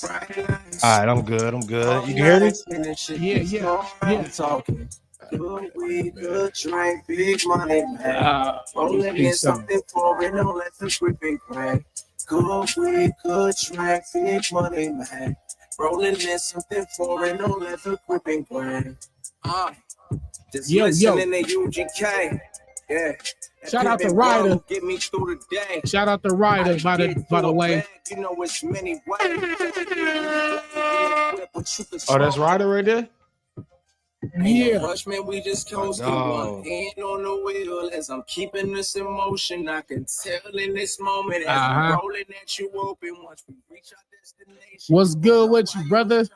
right, I'm good. I'm good. You can hear me? Yeah. Talking. Good weed, good drink, big money, man. Rolling in something foreign, don't let the gripping crack. Good weed, good drink, big money, man. Rolling in something foreign, don't let the gripping crack. Just listening to UGK. Yeah. Shout out to Ryder. Get me through the day. Shout out to Ryder, by the way. You know it's many ways. Oh, that's Ryder right there? Yeah. Rush, man, we just close to one hand on the wheel as I'm keeping this emotion. I can tell in this moment as I'm rolling at you open once we reach our destination. What's good with you, brother?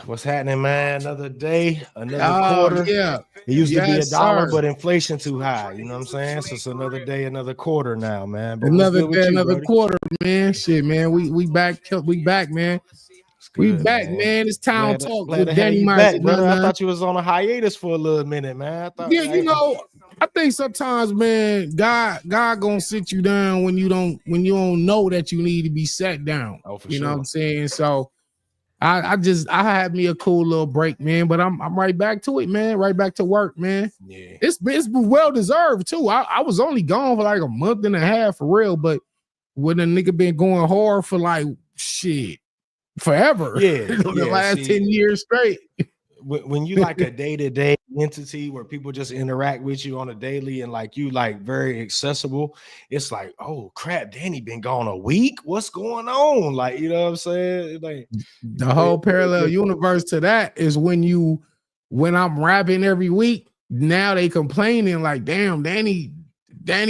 What's happening, man? Another day, another quarter. Yeah. It used to be $1, but inflation too high. You know what I'm saying? So it's another day, another quarter now, man. But another day, another quarter, man. Shit, man. We back, man. We back, man. It's Town Talk with Danny Myers. Brother. I thought you was on a hiatus for a little minute, man. You know, I think sometimes, man, God gonna sit you down when you don't know that you need to be sat down. Oh, for you sure. know what I'm saying? So I had me a cool little break, man. But I'm right back to it, man. Right back to work, man. Yeah, it's well deserved too. I was only gone for like a month and a half for real, but when a nigga been going hard for like shit forever, the last 10 years straight. When you like a day-to-day entity where people just interact with you on a daily and like you like very accessible, it's like, oh crap, Danny been gone a week. What's going on? Like, you know what I'm saying? Like the whole parallel universe to that is when I'm rapping every week. Now they complaining like, damn, Danny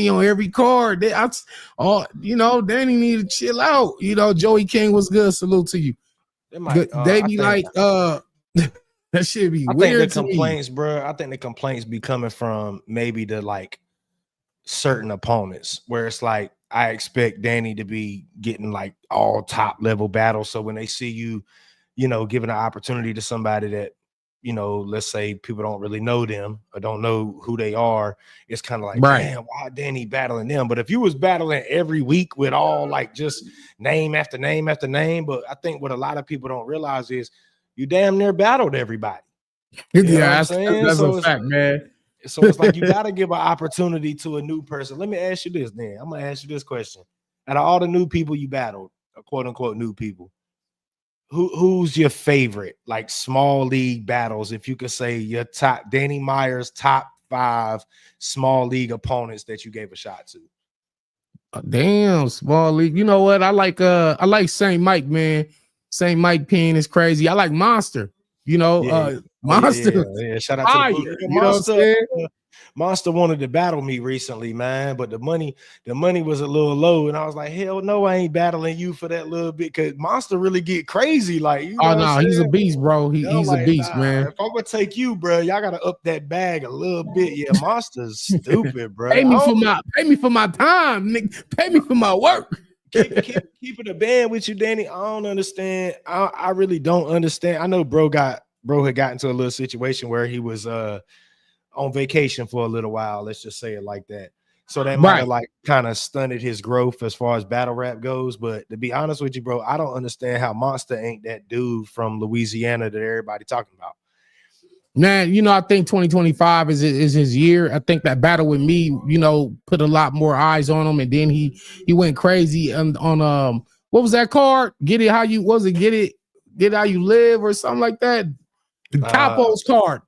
on every card. Danny need to chill out. You know, Joey King was good. Salute to you. They be like, that should be weird. The complaints, bro. I think the complaints be coming from maybe the like certain opponents where it's like I expect Danny to be getting like all top level battles. So when they see you, giving an opportunity to somebody that, let's say people don't really know them or don't know who they are, it's kind of like, damn, why Danny battling them? But if you was battling every week with all like just name after name after name, but I think what a lot of people don't realize is you damn near battled everybody. That's a fact, man. So it's like you got to give an opportunity to a new person. Let me ask you this, then. I'm gonna ask you this question: out of all the new people you battled, quote unquote new people, who's your favorite, like small league battles? If you could say your top, Danny Myers' top 5 small league opponents that you gave a shot to. Damn, small league. You know what? I like St. Mike, man. St. Mike Penn is crazy. I like Monster. Monster. Yeah. Shout out to the Monster. Monster wanted to battle me recently, man, but the money was a little low, and I was like, hell no, I ain't battling you for that little bit, because Monster really get crazy. Like, he's a beast, bro. He's a beast, man. If I'm gonna take you, bro, y'all gotta up that bag a little bit. Yeah, Monster's stupid, bro. Pay me for my time, nigga. Pay me for my work. keep it a band with you, Danny. I don't understand. I really don't understand. I know bro had gotten into a little situation where he was on vacation for a little while. Let's just say it like that. So that might have like kind of stunted his growth as far as battle rap goes. But to be honest with you, bro, I don't understand how Monster ain't that dude from Louisiana that everybody talking about. Man, I think 2025 is his year. I think that battle with me, put a lot more eyes on him, and then he went crazy on what was that card? Get it how you live or something like that. Capo's card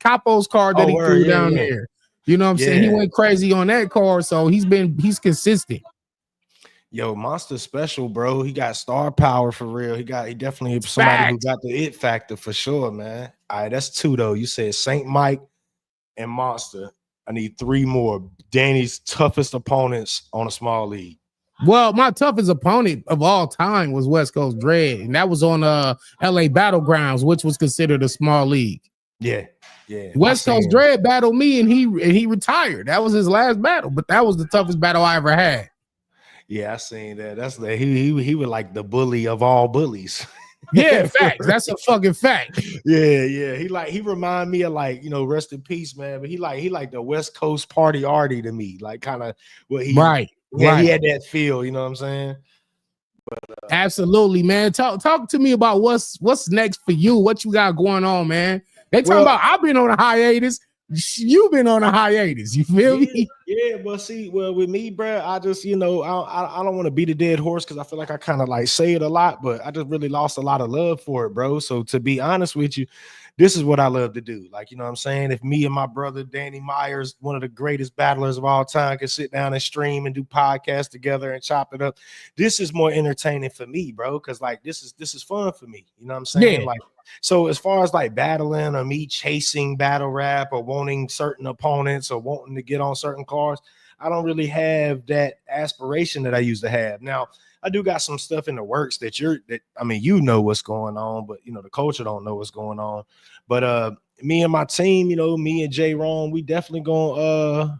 that he threw down there. You know what I'm saying? He went crazy on that card, so he's consistent. Yo, Monster's special, bro. He got star power for real. He definitely somebody who got the it factor for sure, man. All right, that's 2 though. You said St. Mike and Monster. I need 3 more. Danny's toughest opponents on a small league. Well, my toughest opponent of all time was West Coast Dread, and that was on LA Battlegrounds, which was considered a small league. Yeah. West Coast Dread battled me, and he retired. That was his last battle, but that was the toughest battle I ever had. Yeah, I seen that. That's he was like the bully of all bullies. Yeah, facts. That's a fucking fact. Yeah. He remind me of like, rest in peace, man. But he like the West Coast party arty to me, like kind of what he right. He had that feel, you know what I'm saying? Absolutely, man. Talk to me about what's next for you. What you got going on, man? They talking Well, about I've been on a hiatus. You've been on a hiatus. You feel me? Yeah, but see, well, with me, bro, I just, I don't want to beat a dead horse because I feel like I kind of like say it a lot, but I just really lost a lot of love for it, bro. So to be honest with you, this is what I love to do. Like, you know what I'm saying? If me and my brother Danny Myers, one of the greatest battlers of all time, can sit down and stream and do podcasts together and chop it up, this is more entertaining for me, bro. Cause like this is fun for me. You know what I'm saying? Yeah. Like, so as far as like battling or me chasing battle rap or wanting certain opponents or wanting to get on certain cars, I don't really have that aspiration that I used to have. Now, I do got some stuff in the works that you know what's going on, but the culture don't know what's going on. But me and my team, me and J Ron, we definitely going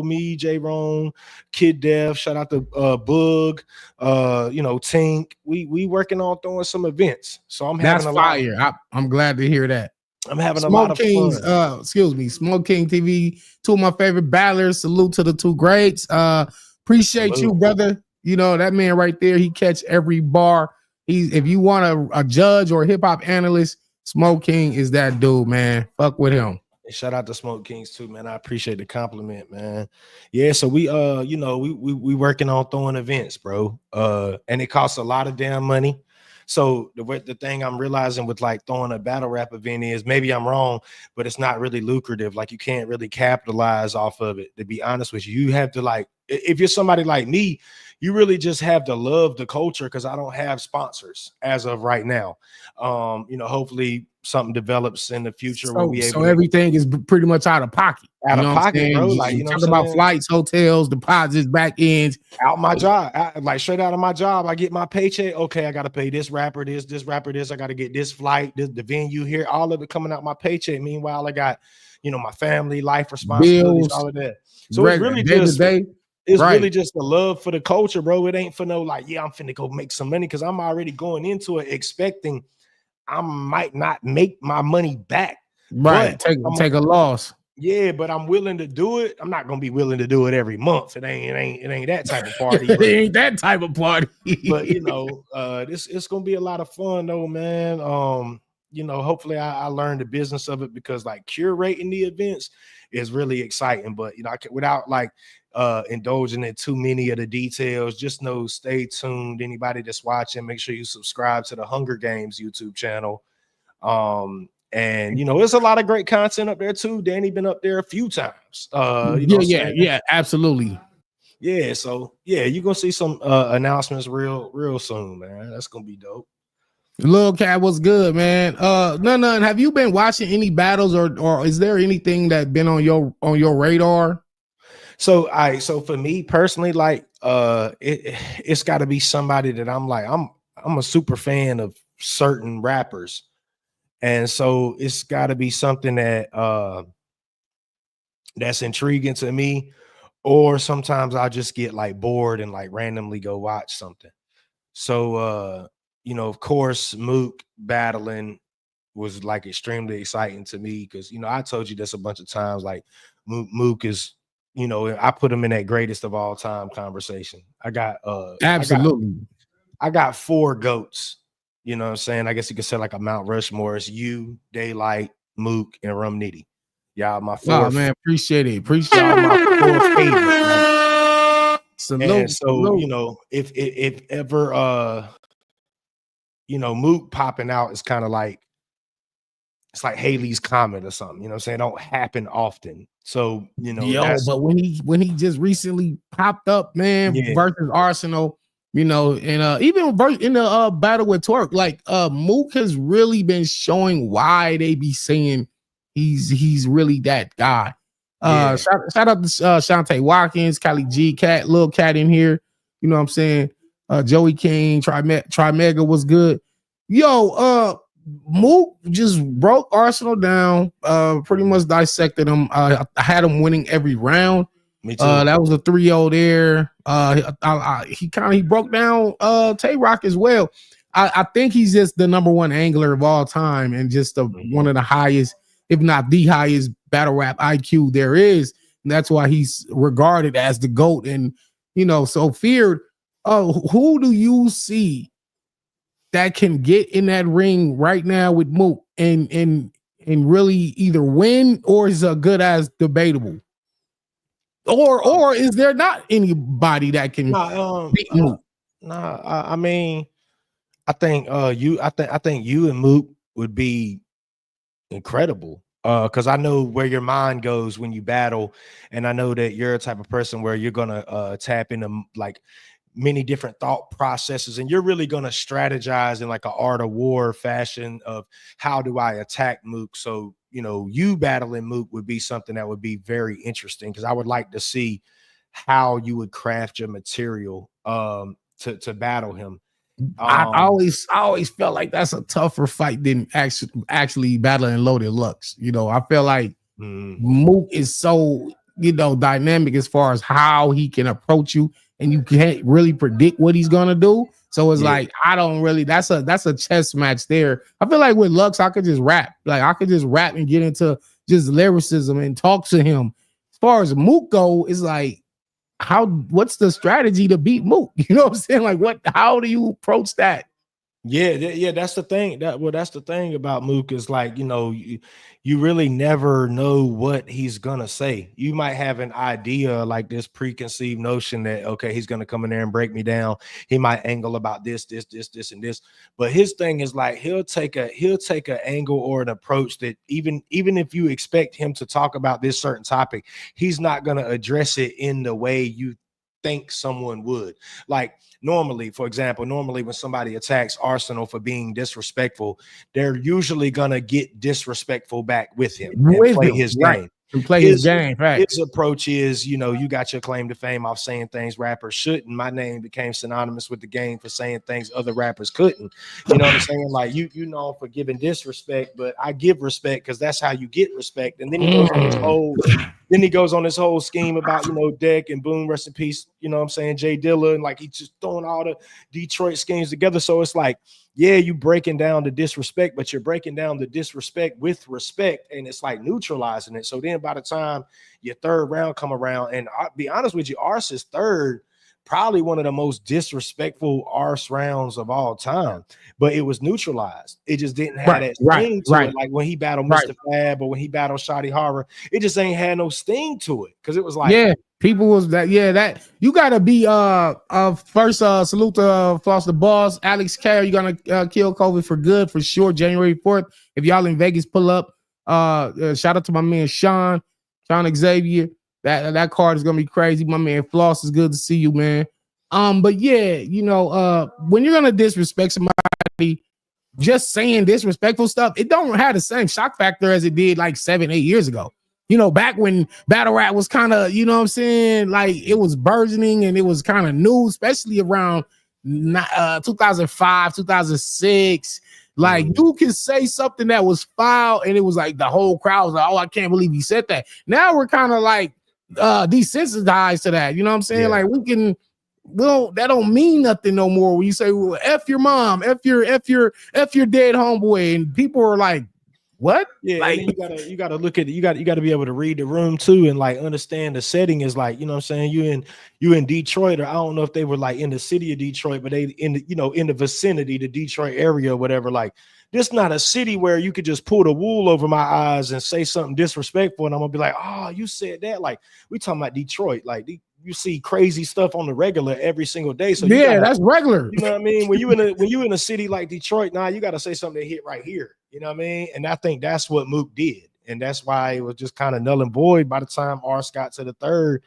me, J Ron, Kid Def, shout out to Bug, Tink. We working on throwing some events. So I'm having fire. I'm glad to hear that. I'm having Smoke a lot of Kings, fun. Smoke King TV, two of my favorite battlers. Salute to the two greats. Appreciate you, brother. That man right there, he catch every bar. If you want a judge or a hip-hop analyst, Smoke King is that dude, man. Fuck with him. Shout out to Smoke Kings too, man. I appreciate the compliment, man. Yeah, so we we working on throwing events, bro. And it costs a lot of damn money. So the thing I'm realizing with like throwing a battle rap event is, maybe I'm wrong, but it's not really lucrative. Like you can't really capitalize off of it. To be honest with you, you have to, like, if you're somebody like me, you really just have to love the culture, because I don't have sponsors as of right now. Hopefully something develops in the future where we able. So everything is pretty much out of pocket. Out of pocket, bro. Like, talk about flights, hotels, deposits, back ends. Out my job, like straight out of my job, I get my paycheck. Okay, I got to pay this rapper this rapper this. I got to get this flight, the venue here, all of it coming out my paycheck. Meanwhile, I got my family, life responsibilities, all of that. So it's really just really just the love for the culture, bro. It ain't for no like, yeah, I'm finna go make some money, because I'm already going into it expecting I might not make my money back. Right, take a loss. Yeah, but I'm willing to do it. I'm not gonna be willing to do it every month. It ain't that type of party. It ain't that type of party. But it's gonna be a lot of fun though, man. Hopefully I learned the business of it, because like curating the events is really exciting. But without like indulging in too many of the details, just know, stay tuned. Anybody that's watching, make sure you subscribe to the Hunger Games YouTube channel. And there's a lot of great content up there too. Danny been up there a few times. Yeah, absolutely. Yeah, so yeah, you're gonna see some announcements real soon, man. That's gonna be dope. Lil Cat, what's good, man? NUNN, have you been watching any battles, or is there anything that been on your radar? So for me personally, like it's got to be somebody that I'm like, I'm a super fan of certain rappers. And so it's got to be something that that's intriguing to me, or sometimes I'll just get like bored and like randomly go watch something. So of course, Mook battling was like extremely exciting to me, because I told you this a bunch of times. Like Mook is, I put him in that greatest of all time conversation. I got absolutely. I got 4 GOATs. You know what I'm saying? I guess you could say like a Mount Rushmore. It's you, Daylight, Mook, and Rum Nitty. Y'all my 4. Oh man, appreciate it. Appreciate y'all my 4 favorites. Salute, so if ever Mook popping out is kind of like, it's like Haley's Comet or something. You know what I'm saying? It don't happen often. So but when he just recently popped up, man, versus Arsenal. And even in the battle with Twerk, like Mook has really been showing why they be saying he's really that guy. Shout out to Shantae Watkins, Kylie G, Cat, Lil Cat in here. You know what I'm saying? Joey King, Trimega was good. Mook just broke Arsenal down, pretty much dissected him. I had him winning every round. Me too. That was a 3-0 there. He broke down Tay Rock as well. I think he's just the #1 angler of all time, and just one of the highest, if not the highest, battle rap IQ there is. And that's why he's regarded as the GOAT, and so feared. who do you see that can get in that ring right now with Mook and really either win or is good as debatable? Or is there not anybody that can beat Mook? I mean, I think I think you and Mook would be incredible. Because I know where your mind goes when you battle, and I know that you're a type of person where you're gonna tap into like many different thought processes, and you're really gonna strategize in like an art of war fashion of how do I attack Mook. So you battling Mook would be something that would be very interesting because I would like to see how you would craft your material to battle him. I always felt like that's a tougher fight than actually battling Loaded Lux. I feel like Mook is so dynamic as far as how he can approach you, and you can't really predict what he's gonna do. So it's like I don't really. That's a chess match there. I feel like with Lux, I could just rap. Like I could just rap and get into just lyricism and talk to him. As far as Mook go, it's like what's the strategy to beat Mook? You know what I'm saying? Like how do you approach that? Yeah, that's the thing. That's the thing about Mook is like, you really never know what he's gonna say. You might have an idea, like this preconceived notion that okay, he's gonna come in there and break me down. He might angle about this, and this. But his thing is like he'll take an angle or an approach that even if you expect him to talk about this certain topic, he's not gonna address it in the way you think someone would. Like for example, when somebody attacks Arsenal for being disrespectful, they're usually gonna get disrespectful back with him and play his game. And play his game. Right. His approach is, you got your claim to fame off saying things rappers shouldn't. My name became synonymous with the game for saying things other rappers couldn't. You know what I'm saying? Like you know for giving disrespect, but I give respect because that's how you get respect. And then he goes on this whole scheme about Deck and Boom, rest in peace. You know what I'm saying? Jay Dilla, and like he's just throwing all the Detroit schemes together. So it's like, yeah, you breaking down the disrespect, but you're breaking down the disrespect with respect, and it's like neutralizing it. So then by the time your third round come around, and I'll be honest with you, Ars's third, probably one of the most disrespectful Ars rounds of all time, but it was neutralized. It just didn't have that sting to it. Like when he battled Mr. Fab or when he battled Shotty Horror, it just ain't had no sting to it because it was like, people was that you gotta be first salute to Floss the Boss, Alex K. You're gonna kill COVID for good for sure. January 4th. If y'all in Vegas, pull up. Shout out to my man Sean Xavier. That card is gonna be crazy. My man Floss, is good to see you, man. But yeah, when you're gonna disrespect somebody, just saying disrespectful stuff, it don't have the same shock factor as it did like 7-8 years ago. Back when battle rap was kind of, what I'm saying, like it was burgeoning and it was kind of new, especially around 2005, 2006. Like you can say something that was foul and it was like the whole crowd was like, oh, I can't believe he said that. Now we're kind of like desensitized to that. You know what I'm saying? Like that don't mean nothing no more. When you say, well, F your mom, F your dead homeboy, and people are like, what? Yeah, like, you gotta look at it. You got to be able to read the room too, and like understand the setting is like, you know what I'm saying? You in Detroit, or I don't know if they were like in the city of Detroit, but they in the vicinity, the Detroit area or whatever. Like this not a city where you could just pull the wool over my eyes and say something disrespectful, and I'm gonna be like, oh, you said that. Like we talking about Detroit, like you see crazy stuff on the regular every single day. So that's regular. You know what I mean? When you in a city like Detroit, now you got to say something that hit right here. You know what I mean? And I think that's what Mook did, and that's why it was just kind of null and void by the time Ars got to the third.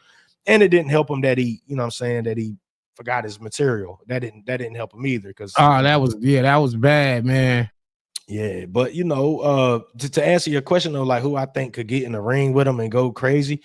And it didn't help him that he, that he forgot his material. That didn't help him either. Because that was bad, man. Yeah, but to answer your question though, like who I think could get in the ring with him and go crazy.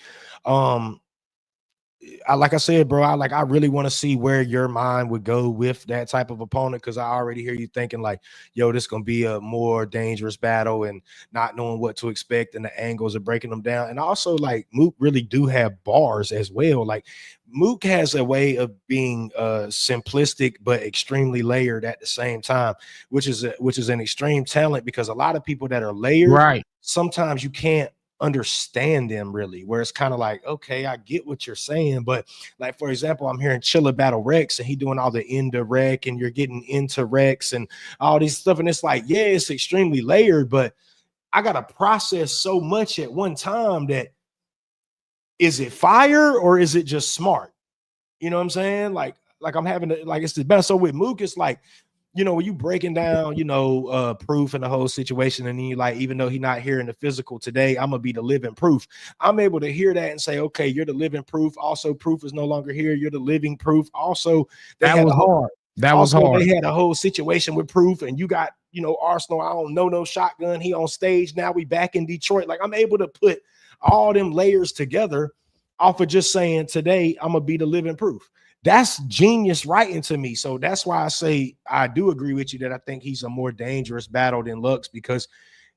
Like I said, bro, I really want to see where your mind would go with that type of opponent, because I already hear you thinking like, yo, this is gonna be a more dangerous battle and not knowing what to expect and the angles of breaking them down. And also like Mook really do have bars as well. Like Mook has a way of being simplistic but extremely layered at the same time, which is an extreme talent, because a lot of people that are layered, right, sometimes you can't understand them really, where it's kind of like, okay, I get what you're saying, but like, for example, I'm hearing Chilla Battle Rex and he doing all the into rec and you're getting into Rex and all these stuff, and it's like, yeah, it's extremely layered, but I gotta process so much at one time that, is it fire or is it just smart? You know what I'm saying? Like I'm having to, like, it's the best. So with Mook, it's like, you know, when you breaking down, you know, proof and the whole situation, and then you like, even though he's not here in the physical today, I'm gonna be the living proof. I'm able to hear that and say, okay, you're the living proof. Also, proof is no longer here. You're the living proof. Also, that was hard. That was hard. They had a whole situation with proof, and you got, you know, Arsenal. I don't know no shotgun. He on stage now. We back in Detroit. Like, I'm able to put all them layers together off of just saying, today I'm gonna be the living proof. That's genius writing to me. So that's why I say I do agree with you that I think he's a more dangerous battle than Lux, because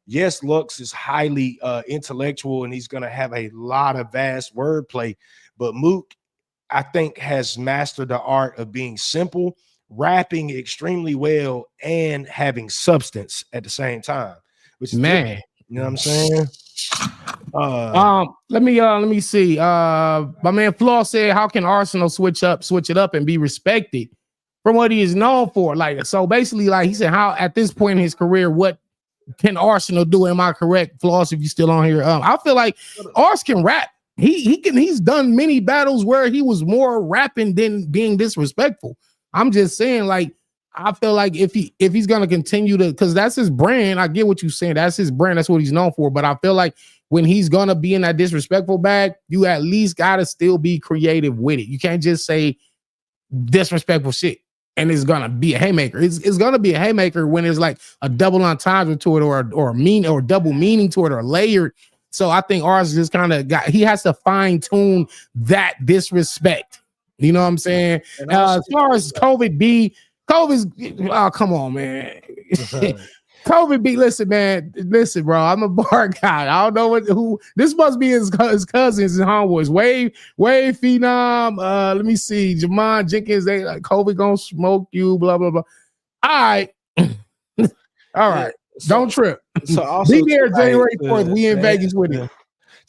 yes, Lux is highly intellectual and he's going to have a lot of vast wordplay, but Mook, I think, has mastered the art of being simple, rapping extremely well, and having substance at the same time, which is man different. You know what I'm saying? Let me see. My man Flaw said, how can Arsenal switch it up and be respected from what he is known for? Like, so basically, like he said, how at this point in his career, what can Arsenal do? Am I correct, Floss, if you still on here? I feel like Ars can rap. He's done many battles where he was more rapping than being disrespectful. I'm just saying, like, I feel like if he's gonna continue to, because that's his brand. I get what you're saying. That's his brand. That's what he's known for. But I feel like when he's gonna be in that disrespectful bag, you at least gotta still be creative with it. You can't just say disrespectful shit and it's gonna be a haymaker. It's gonna be a haymaker when there's like a double entendre to it, or a mean or double meaning to it, or layered. So I think ours just kind of he has to fine tune that disrespect. You know what I'm saying? As far as COVID's, oh, come on, man. COVID B, listen, bro. I'm a bar guy. I don't know who this must be. His cousins and homeboys. Wave Phenom. Let me see. Jamon Jenkins. They like COVID gonna smoke you. Blah blah blah. All right, all right. Don't trip. So also be there January 4th. We in Vegas with you.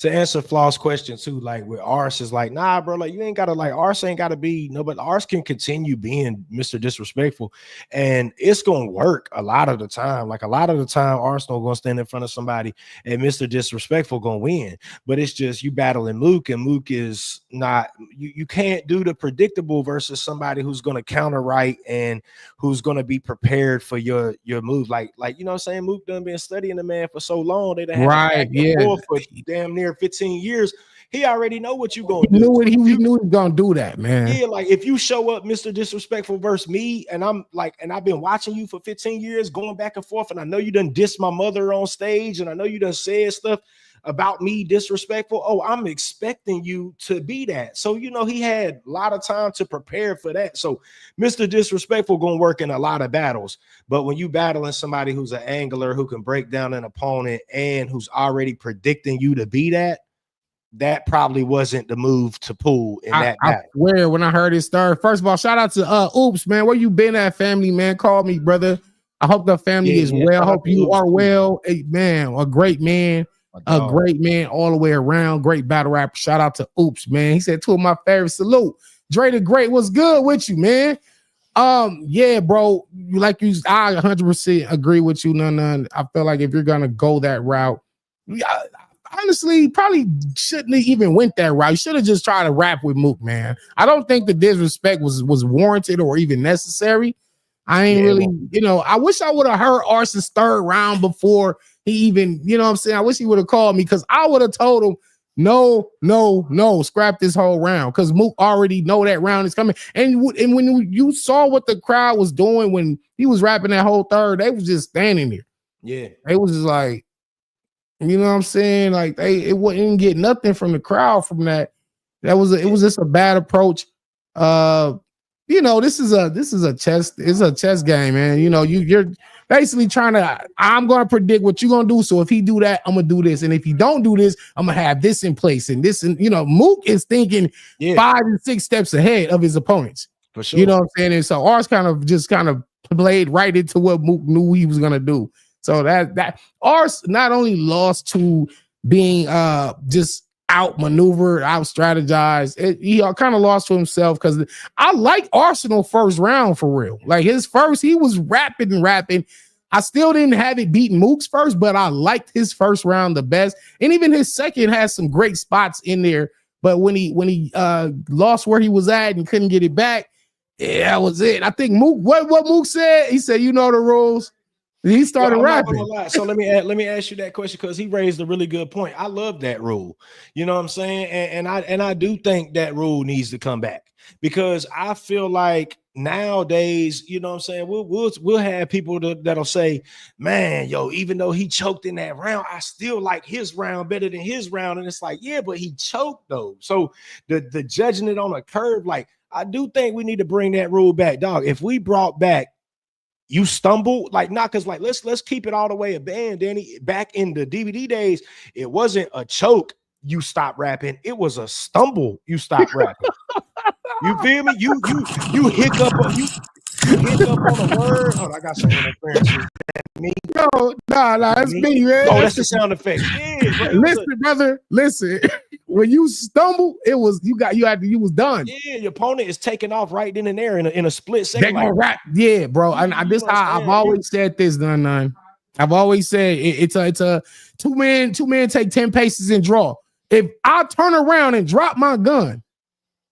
To answer Flaw's question too, like with Ars is like, nah, bro, like you ain't gotta, like, Ars ain't gotta be no, but Ars can continue being Mr. Disrespectful, and it's gonna work a lot of the time. Like a lot of the time, Arsenal gonna stand in front of somebody and Mr. Disrespectful gonna win. But it's just you battling Mook, and Mook is not, you can't do the predictable versus somebody who's gonna counter right and who's gonna be prepared for your move. Like you know what I'm saying? Mook done been studying the man for so long, they done right, yeah, for damn near 15 years. He already know what you gonna do. He knew he was gonna do that, man. Yeah, like if you show up Mr. Disrespectful versus me, and I'm like, and I've been watching you for 15 years going back and forth, and I know you done dissed my mother on stage, and I know you done said stuff about me disrespectful. Oh, I'm expecting you to be that. So, you know, he had a lot of time to prepare for that. So Mr. Disrespectful gonna work in a lot of battles. But when you battling somebody who's an angler, who can break down an opponent, and who's already predicting you to be that, that probably wasn't the move to pull in that battle. I swear, when I heard it start, first of all, shout out to Oops, man. Where you been at, family, man? Call me, brother. I hope the family is well. I hope you are well. Hey, man, a great man. A great man all the way around. Great battle rapper. Shout out to Oops, man. He said two of my favorites. Salute. Dre the Great. What's good with you, man? Yeah, bro. I 100% agree with you. None. I feel like if you're gonna go that route, honestly, probably shouldn't have even went that route. You should have just tried to rap with Mook, man. I don't think the disrespect was warranted or even necessary. I ain't really, you know, I wish I would have heard Arson's third round before he even, you know what I'm saying? I wish he would have called me, because I would have told him, no, scrap this whole round, because Mook already know that round is coming. And when you saw what the crowd was doing when he was rapping that whole third, they was just standing there. Yeah. They was just like, you know what I'm saying? Like it wouldn't get nothing from the crowd from that. It was just a bad approach. You know, this is a chess game, man. You know, you're basically trying to, I'm gonna predict what you're gonna do. So if he do that, I'm gonna do this. And if you don't do this, I'm gonna have this in place. And this, and you know, Mook is thinking 5 and 6 steps ahead of his opponents. For sure. You know what I'm saying? And so ours kind of played right into what Mook knew he was gonna do. So that ours not only lost to being just outmaneuvered, out strategized. He kind of lost to himself because I like Arsenal first round for real. Like his first, he was rapping and rapping. I still didn't have it beating Mook's first, but I liked his first round the best. And even his second has some great spots in there. But when he lost where he was at and couldn't get it back, yeah, that was it. I think Mook, what Mook said, he said, you know the rules. He started rapping. So let me ask you that question because he raised a really good point. I love that rule. You know what I'm saying? And I do think that rule needs to come back because I feel like nowadays, you know what I'm saying, we'll have people that'll say, man, yo, even though he choked in that round, I still like his round better than his round. And it's like, yeah, but he choked though. So the judging it on a curve, like I do think we need to bring that rule back, dog. If we brought back you stumble, like not because like let's keep it all the way a band, Danny. Back in the DVD days, it wasn't a choke, you stop rapping, it was a stumble, you stop rapping. You feel me? You hiccup on a word. Hold on, I got some interference. Me? No, it's me, man. Oh, that's the sound effect. Yeah, bro, listen, brother, listen. When you stumble, you was done. Yeah, your opponent is taking off right then and there in a split second. They gonna rap, yeah, bro. And this how I've always said this, NUNN. I've always said it's a two men take 10 paces and draw. If I turn around and drop my gun,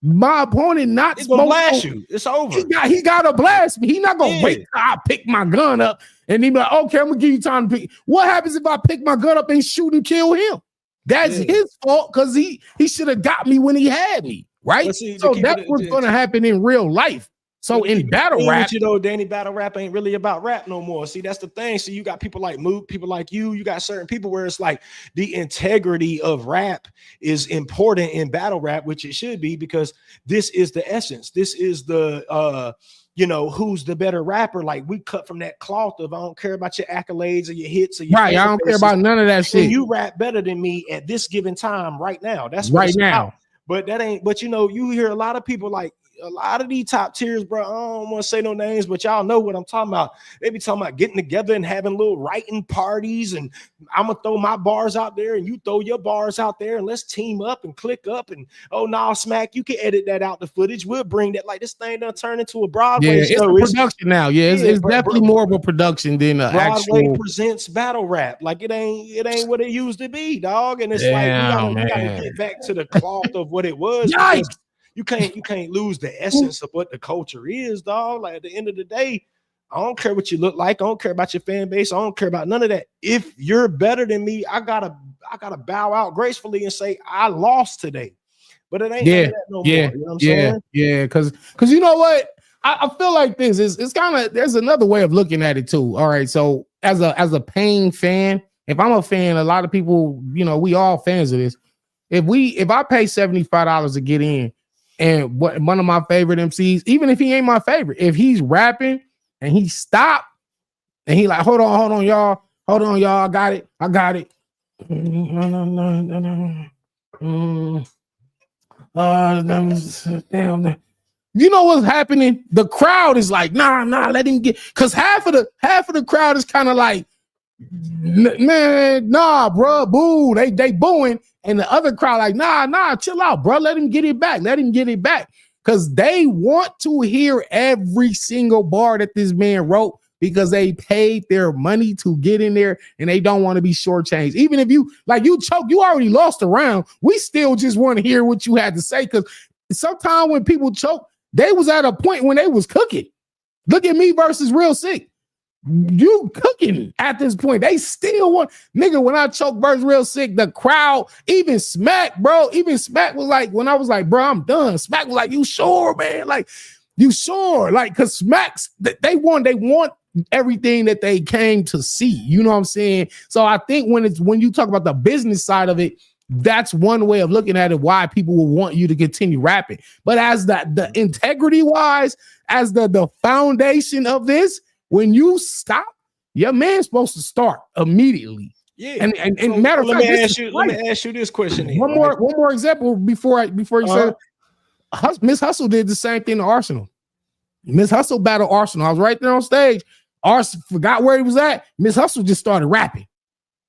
my opponent not it's gonna blast you. It's over. He gotta blast me. He not gonna wait till I pick my gun up and he be like, okay, I'm gonna give you time to pick. What happens if I pick my gun up and shoot and kill him? That's his fault because he should have got me when he had me, right? See, so that's what's gonna happen in real life. So in battle rap, you know, Danny, battle rap ain't really about rap no more. See, that's the thing. So you got people like Mook, people like you got certain people where it's like the integrity of rap is important in battle rap, which it should be because this is the essence. This is the you know, who's the better rapper? Like we cut from that cloth of I don't care about your accolades or your hits or your right. I don't care about none of that shit. You rap better than me at this given time right now. That's right now. About. But that ain't. But you know, you hear a lot of people like. A lot of these top tiers, bro. I don't want to say no names, but y'all know what I'm talking about. They be talking about getting together and having little writing parties, and I'm gonna throw my bars out there, and you throw your bars out there, and let's team up and click up. And oh, nah, Smack, you can edit that out the footage. We'll bring that. Like this thing done turn into a Broadway show. It's a production now. Yeah, it's definitely more of a production than an Broadway actual presents battle rap. Like it ain't what it used to be, dog. And it's like we gotta get back to the cloth of what it was. You can't lose the essence of what the culture is, dog. Like at the end of the day, I don't care what you look like. I don't care about your fan base. I don't care about none of that. If you're better than me, I gotta bow out gracefully and say I lost today. But it ain't that no more. You know what I'm saying? Yeah, because you know what? I feel like this is it's kind of there's another way of looking at it too. All right, so as a paying fan, if I'm a fan, a lot of people, you know, we all fans of this. If I pay $75 to get in. And one of my favorite MCs, even if he ain't my favorite, if he's rapping and he stopped and he like, hold on, y'all, I got it. Damn. You know what's happening? The crowd is like, nah, let him get, because half of the crowd is kind of like, man, nah, bro, boo, they booing. And the other crowd like, nah, chill out, bro. Let him get it back. Because they want to hear every single bar that this man wrote because they paid their money to get in there and they don't want to be shortchanged. Even if you choke, you already lost a round. We still just want to hear what you had to say because sometimes when people choke, they was at a point when they was cooking. Look at me versus Real Sick. You cooking at this point. They still want nigga. When I choke versus Real Sick, the crowd, even Smack, bro. Even Smack was like, when I was like, bro, I'm done. Smack was like, you sure, man? Like, you sure? Like, cause Smacks, they want everything that they came to see. You know what I'm saying? So I think when you talk about the business side of it, that's one way of looking at it. Why people will want you to continue rapping. But as the integrity wise, as the foundation of this. When you stop, your man's supposed to start immediately. Yeah. And so, matter of fact, let me ask you this question. Here, one more example before you said Miss Hustle did the same thing to Arsenal. Miss Hustle battled Arsenal. I was right there on stage. Arsenal forgot where he was at. Miss Hustle just started rapping.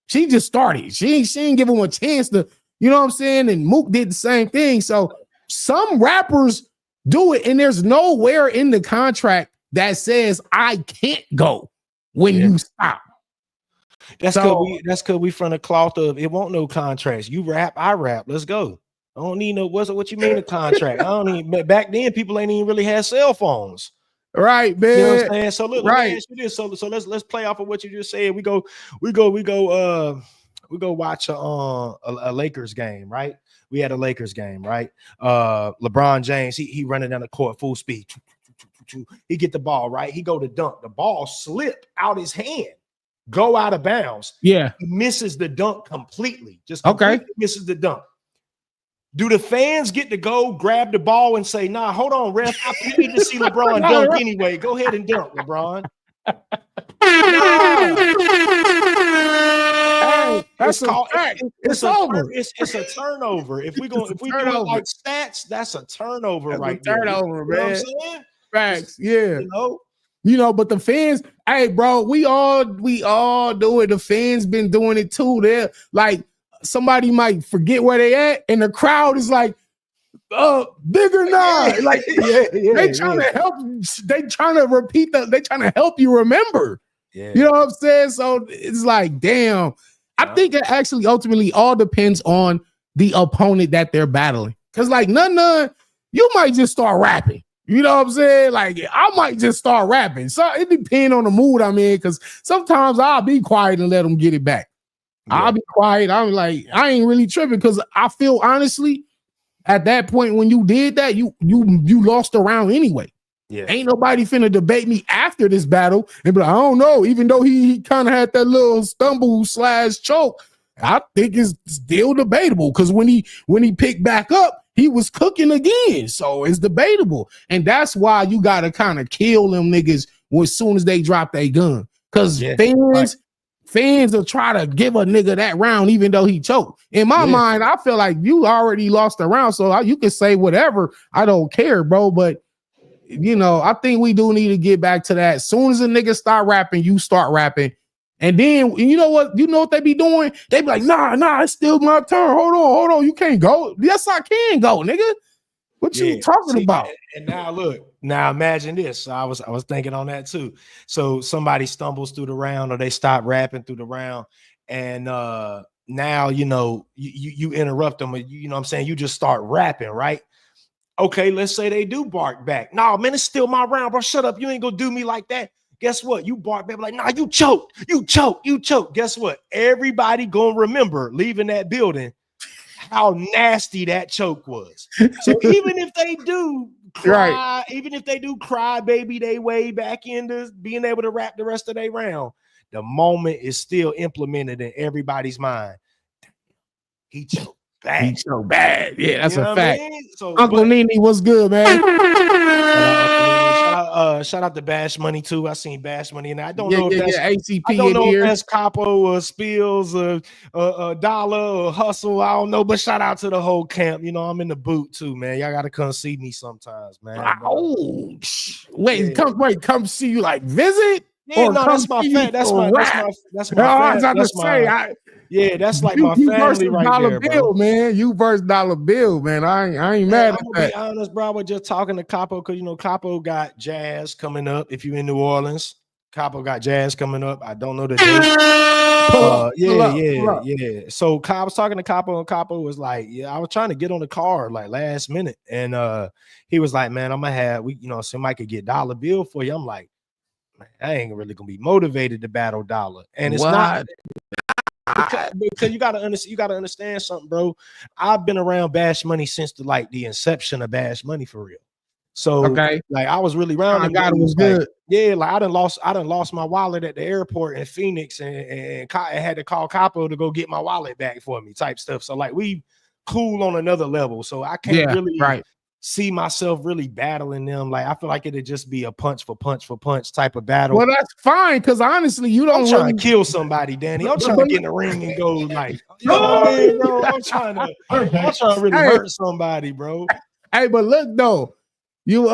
She just started. She ain't give him a chance to, you know what I'm saying? And Mook did the same thing. So some rappers do it, and there's nowhere in the contract that says I can't go when you stop. That's because we from the cloth of it won't no contracts. You rap, I rap. Let's go. I don't need no what you mean a contract. I don't need back then people ain't even really had cell phones. Right, man. You know what I'm saying? So look, let me ask you this. So let's play off of what you just said. We go watch a Lakers game, right? We had a Lakers game, right? LeBron James, he running down the court full speed. He get the ball, right? He go to dunk. The ball slip out his hand, go out of bounds. Yeah. He misses the dunk completely. Just misses the dunk. Do the fans get to go grab the ball and say, nah, hold on, ref, I need to see LeBron dunk anyway. Go ahead and dunk, LeBron. Hey, that's it's over. It's a turnover. If we do it like stats, that's a turnover right there. Turnover, man. You know what I'm saying? Facts, yeah. You know, but the fans, hey, bro, we all do it. The fans been doing it too. They're like, somebody might forget where they at, and the crowd is like, bigger now. Like, they trying to help. They trying to repeat that. They trying to help you remember. Yeah. You know what I'm saying? So it's like, damn. I think it actually ultimately all depends on the opponent that they're battling. Cause like NUNN, you might just start rapping. You know what I'm saying? Like I might just start rapping. So it depends on the mood I'm in. Cause sometimes I'll be quiet and let them get it back. Yeah. I'll be quiet. I'm like, I ain't really tripping because I feel honestly, at that point when you did that, you lost the round anyway. Yeah. Ain't nobody finna debate me after this battle and be like, I don't know. Even though he kind of had that little stumble / choke, I think it's still debatable because when he picked back up, he was cooking again. So it's debatable, and that's why you gotta kind of kill them niggas as soon as they drop their gun because fans will try to give a nigga that round even though he choked. In my mind, I feel like you already lost the round, so you can say whatever. I don't care, bro. But you know, I think we do need to get back to that. As soon as a nigga start rapping, you start rapping. And then you know what they be doing? They be like, nah, it's still my turn. Hold on. You can't go. Yes, I can go, nigga. What you talking about? And now look, imagine this. So I was thinking on that too. So somebody stumbles through the round or they stop rapping through the round. And now, you know, you interrupt them. You know what I'm saying? You just start rapping, right? Okay, let's say they do bark back. Nah, man, it's still my round, bro. Shut up. You ain't gonna do me like that. Guess what? You bark back like, nah, you choked. Guess what? Everybody gonna remember leaving that building how nasty that choke was. So even if they do cry, baby, they way back into being able to rap the rest of their round. The moment is still implemented in everybody's mind. He choked bad. He's so bad. Yeah, that's a fact. I mean? So, Uncle Nene, what's good, man? Shout out to Bash Money too. I seen Bash Money, and I don't know if that's ACP. I don't know if that's Capo or Spills or Dolla or Hustle. I don't know, but shout out to the whole camp. You know, I'm in the boot too, man. Y'all gotta come see me sometimes, man. Oh, come see you like visit. Yeah, no, that's my fan. That's my that's like my family right Dollar there, Bill, man. You versus Dollar Bill, man. I ain't mad at that. To be honest, bro. I was just talking to Capo because you know Capo got Jazz coming up. If you're in New Orleans, Capo got Jazz coming up. I don't know the date. Yeah. So I was talking to Capo, and Capo was like, "Yeah, I was trying to get on the card like last minute," and he was like, "Man, I'm gonna have somebody could get Dollar Bill for you." I'm like, "Man, I ain't really gonna be motivated to battle Dolla," and it's not. Because you gotta understand something, bro. I've been around Bash Money since the inception of Bash Money for real. So like I was really around. I got it was good. Yeah, like I done lost my wallet at the airport in Phoenix, and I had to call Capo to go get my wallet back for me, type stuff. So like we cool on another level. So I can't really see myself really battling them. Like I feel like it'd just be a punch for punch type of battle. Well, that's fine because honestly, you don't trying to kill somebody, Danny. I'm trying to get in the ring and go like, you know what I mean, bro? I'm trying to really hurt somebody, bro. Hey, but look though, you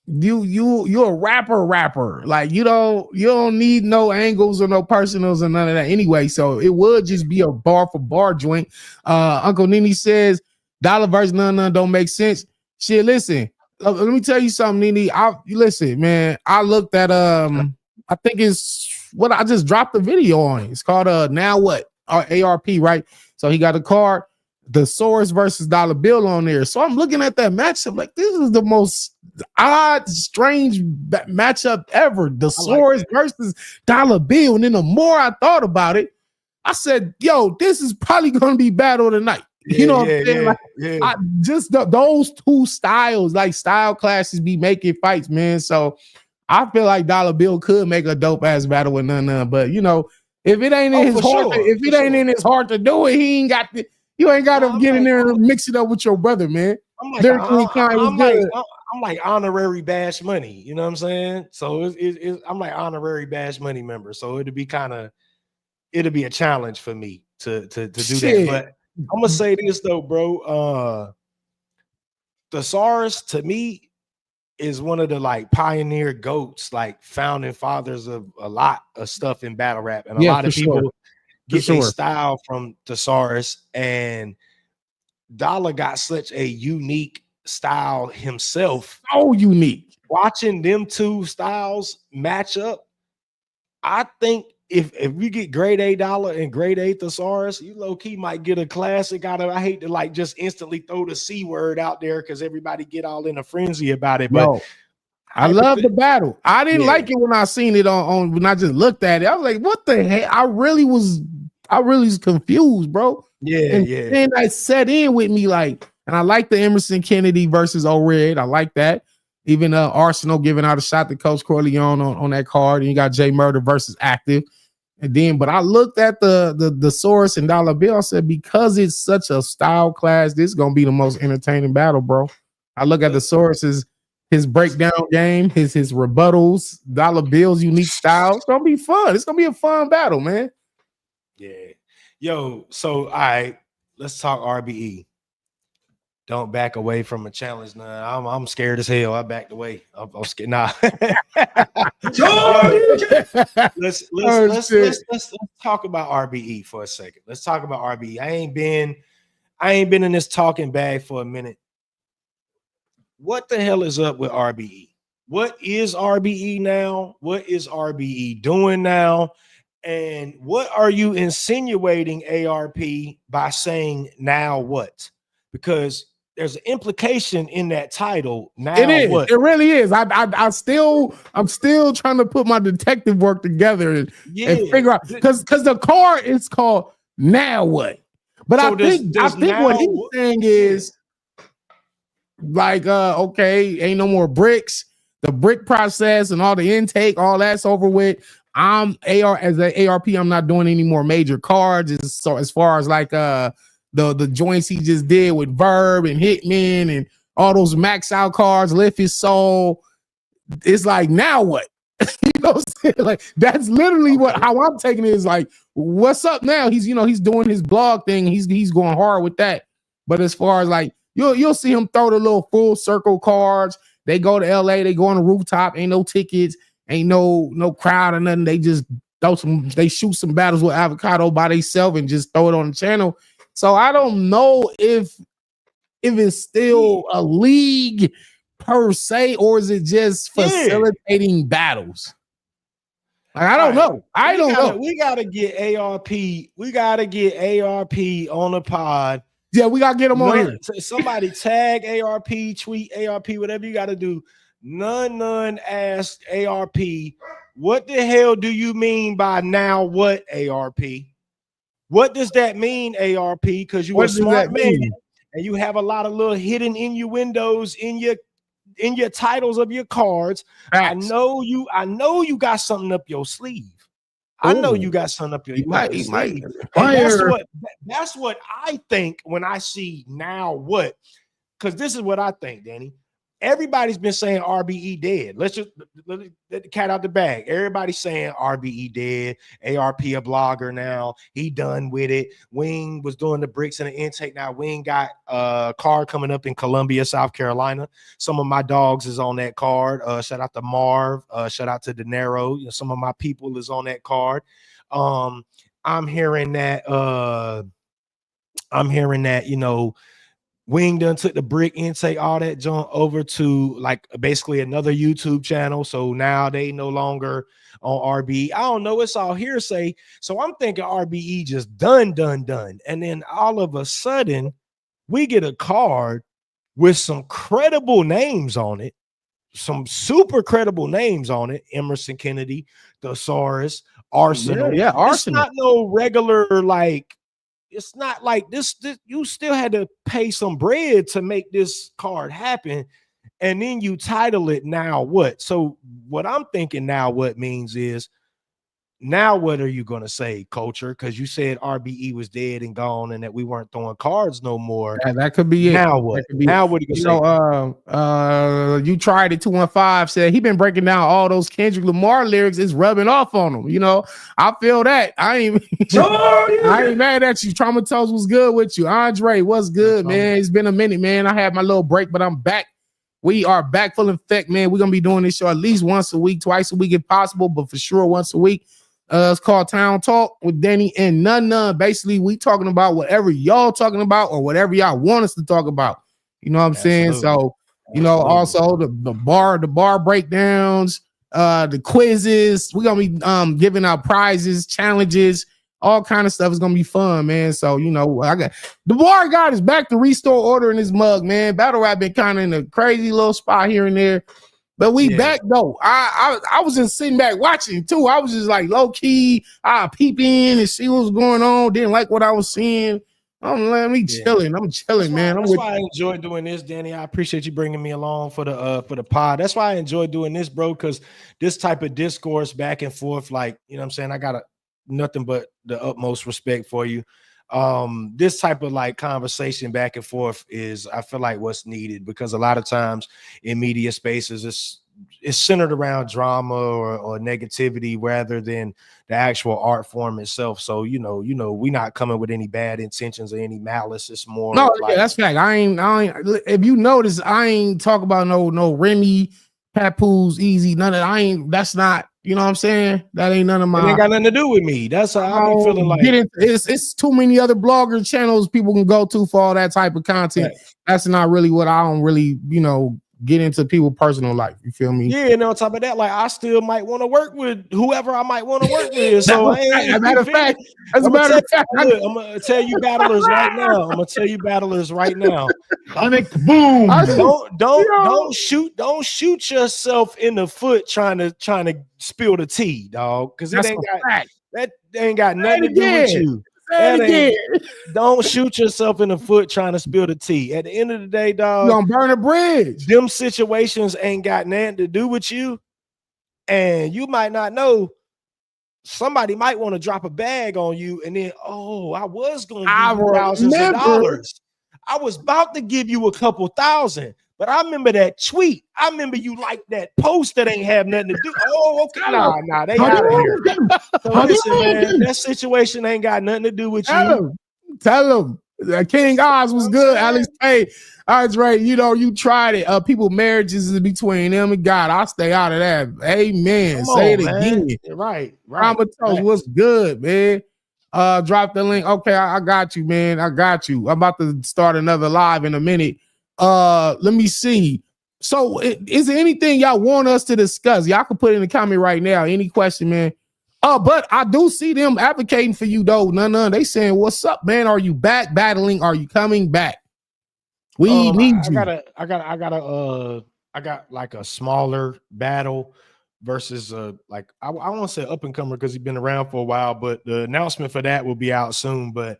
you're a rapper. Like you don't need no angles or no personals or none of that anyway. So it would just be a bar for bar joint. Uncle Nini says Dolla versus NUNN don't make sense. Shit, listen. Let me tell you something, Nini. Listen, man. I looked at I think it's what I just dropped the video on. It's called Now What? ARP, right? So he got a card, the Saurus versus Dollar Bill on there. So I'm looking at that matchup like this is the most odd, strange matchup ever. The Saurus versus Dollar Bill. And then the more I thought about it, I said, yo, this is probably going to be battle of the night. You know what I'm saying? I just those two styles, like style classes, be making fights, man. So I feel like Dollar Bill could make a dope ass battle with NUNN. But you know, if it ain't in his heart, in his heart to do it, he ain't got the. You ain't got to get in there and mix it up with your brother, man. I'm like honorary Bash Money. You know what I'm saying? So I'm like honorary Bash Money member. So it'll be a challenge for me to do that. But I'm gonna say this though, bro. The Saurus to me is one of the like pioneer goats, like founding fathers of a lot of stuff in battle rap, and a lot of people get their style from the Saurus. And Dolla got such a unique style himself. So unique. Watching them two styles match up, I think if we get grade A Dolla and grade A Thesaurus, you low key might get a classic out of. I hate to like just instantly throw the C word out there because everybody get all in a frenzy about it. But I love the battle. I didn't like it when I seen it on when I just looked at it. I was like, what the heck? I really was confused, bro. And I set in with me like, and I like the Emerson Kennedy versus O-Red. I like that. Even Arsenal giving out a shot to Coach Corleone on that card. And you got J Murder versus Active. And then, but I looked at the Saurus and Dollar Bill. I said, because it's such a style class, this is gonna be the most entertaining battle, bro. I look at the Saurus, his breakdown game, his rebuttals, Dollar Bill's unique style. It's gonna be fun. It's gonna be a fun battle, man. Yeah. Yo, so all right, let's talk RBE. Don't back away from a challenge. Nah, I'm scared as hell. I backed away. I'm scared. Nah. let's talk about RBE for a second. Let's talk about RBE. I ain't been in this talking bag for a minute. What the hell is up with RBE? What is RBE now? What is RBE doing now? And what are you insinuating ARP by saying now what? Because there's an implication in that title. Now it is. What? It really is. I'm still trying to put my detective work together and figure out because the card is called Now What. But so I think what he's saying is like okay, ain't no more bricks. The brick process and all the intake, all that's over with. I'm as an ARP, I'm not doing any more major cards. So as far as like the joints he just did with Verb and Hitman and all those max out cards, Lift His Soul. It's like, now what? You know what I'm saying? Like that's literally how I'm taking it is like, what's up now? He's doing his blog thing. He's going hard with that. But as far as like you'll see him throw the little full circle cards. They go to LA, they go on the rooftop, ain't no tickets, ain't no crowd or nothing. They just they shoot some battles with Avocado by themselves and just throw it on the channel. So I don't know if it's still a league per se, or is it just facilitating battles? Like, I don't know. I don't know. We gotta get ARP. We gotta get ARP on the pod. Yeah, we gotta get them on here. Somebody tag ARP, tweet ARP, whatever you gotta do. NUNN asked ARP, what the hell do you mean by now what, ARP? What does that mean, ARP? Because you're a smart man and you have a lot of little hidden innuendos in your titles of your cards. Facts. I know you got something up your sleeve. I know you got something up your sleeve. That's what I think when I see now what, because this is what I think, Danny. everybody's been saying RBE dead. Let's just let the cat out the bag. Everybody's saying RBE dead. ARP a blogger now. He done with it. Wing was doing the bricks and the intake. Now Wing got a card coming up in Columbia, South Carolina. Some of my dogs is on that card. Shout out to Marv. Shout out to De Niro. You know, some of my people is on that card. I'm hearing that. You know, Wing done took the brick intake, all that junk over to like basically another YouTube channel. So now they no longer on RBE. I don't know. It's all hearsay. So I'm thinking RBE just done. And then all of a sudden we get a card with some credible names on it. Some super credible names on it. Emerson Kennedy, the Saurus, Arsenal. Yeah, Arsenal. It's not no regular like. It's not like this. You still had to pay some bread to make this card happen, and then you title it Now What? So what I'm thinking now what means is, now what are you gonna say, Culture? Because you said RBE was dead and gone, and that we weren't throwing cards no more. Yeah, that could be it. Now what? Now what are you gonna say? You tried it. 215 said he been breaking down all those Kendrick Lamar lyrics. It's rubbing off on him. You know, I feel that. I ain't mad at you. Traumatose was good with you. Andre, what's good, man? It's been a minute, man. I had my little break, but I'm back. We are back full effect, man. We're gonna be doing this show at least once a week, twice a week if possible, but for sure once a week. It's called Town Talk with Danny and Nunn. Basically, we talking about whatever y'all talking about or whatever y'all want us to talk about. You know what I'm saying? So, you know, also the bar breakdowns, the quizzes. We're gonna be giving out prizes, challenges, all kind of stuff. Is gonna be fun, man. So, you know, I got the bar guy is back to restore order in his mug, man. Battle rap been kind of in a crazy little spot here and there. But we back though. I was just sitting back watching too. I was just like low key. I peep in and see what's going on. Didn't like what I was seeing. I'm chilling. I'm chilling, man. That's why I enjoy doing this, Danny. I appreciate you bringing me along for the pod. That's why I enjoy doing this, bro. Because this type of discourse back and forth, like, you know what I'm saying, I got nothing but the utmost respect for you. This type of like conversation back and forth is, I feel like, what's needed, because a lot of times in media spaces it's centered around drama or negativity rather than the actual art form itself. So we not coming with any bad intentions or any malice. It's more yeah, that's fact. I ain't if you notice, I ain't talk about no Remy, Papoose, Easy, none of that. That's not, you know what I'm saying? That ain't none of my. It ain't got nothing to do with me. That's how I'm feeling like. It's too many other blogger channels people can go to for all that type of content. Right. That's not really what I don't really, get into people's personal life. You feel me? Yeah, and on top of that, like, I still might want to work with whoever I might want to work with. So, as a matter of fact, I'm gonna tell you battlers right now. Boom. Don't shoot yourself in the foot trying to spill the tea, dog. Because it ain't got nothing to do with you. Don't shoot yourself in the foot trying to spill the tea. At the end of the day, dog, you're gonna burn a bridge. Them situations ain't got nothing to do with you, and you might not know. Somebody might want to drop a bag on you, and then I was gonna give you thousands of dollars. I was about to give you a couple thousand. But I remember that tweet. I remember you liked that post that ain't have nothing to do. Oh, okay. Nah, they out of here. So listen, man, that situation ain't got nothing to do with you. Tell them. King Oz was good. Alex, hey, Andre, you tried it. People marriages is between them and God. I'll stay out of that. Amen. Say it again. Right. Traumatose was good, man. Drop the link. Okay, I got you, man. I got you. I'm about to start another live in a minute. Let me see. So is there anything y'all want us to discuss? Y'all can put it in the comment right now. Any question, man. But I do see them advocating for you though. None. They saying, "What's up, man? Are you back battling? Are you coming back? We need you." I got like a smaller battle versus like I want to say up and comer because he's been around for a while, but the announcement for that will be out soon. But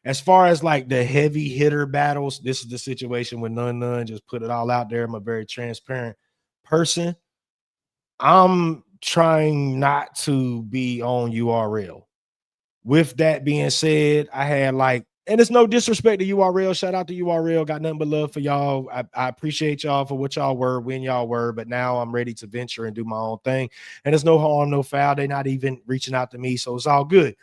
as far as like the heavy hitter battles, this is the situation with NUNN. Just put it all out there. I'm a very transparent person. I'm trying not to be on URL. With that being said, I had like And it's no disrespect to URL. Shout out to URL. Got nothing but love for y'all. I appreciate y'all for what y'all were, when y'all were, but now I'm ready to venture and do my own thing. And there's no harm, no foul. They're not even reaching out to me, so it's all good.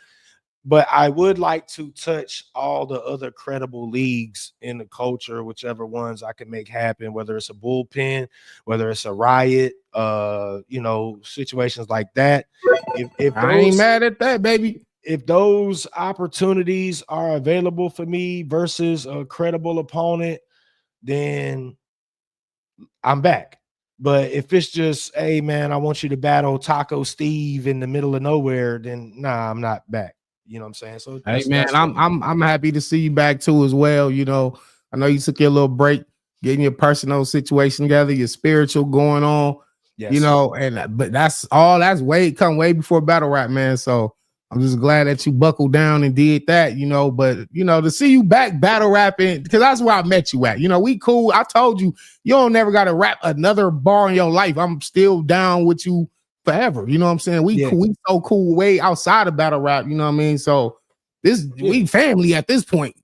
But I would like to touch all the other credible leagues in the culture, whichever ones I can make happen, whether it's a bullpen, whether it's a riot, situations like that. If I ain't those mad at that, baby. if those opportunities are available for me versus a credible opponent, then I'm back. But if it's just, hey man, I want you to battle Taco Steve in the middle of nowhere, then nah, I'm not back. You know what I'm saying? So Hey man, I'm happy to see you back too as well. I know you took your little break, getting your personal situation together, your spiritual going on. Yes. But that's way before battle rap, man. So I'm just glad that you buckled down and did that, But to see you back battle rapping, because that's where I met you at. We cool. I told you, you don't never gotta rap another bar in your life. I'm still down with you forever. You know what I'm saying? We so cool way outside of battle rap, you know what I mean? So we family at this point,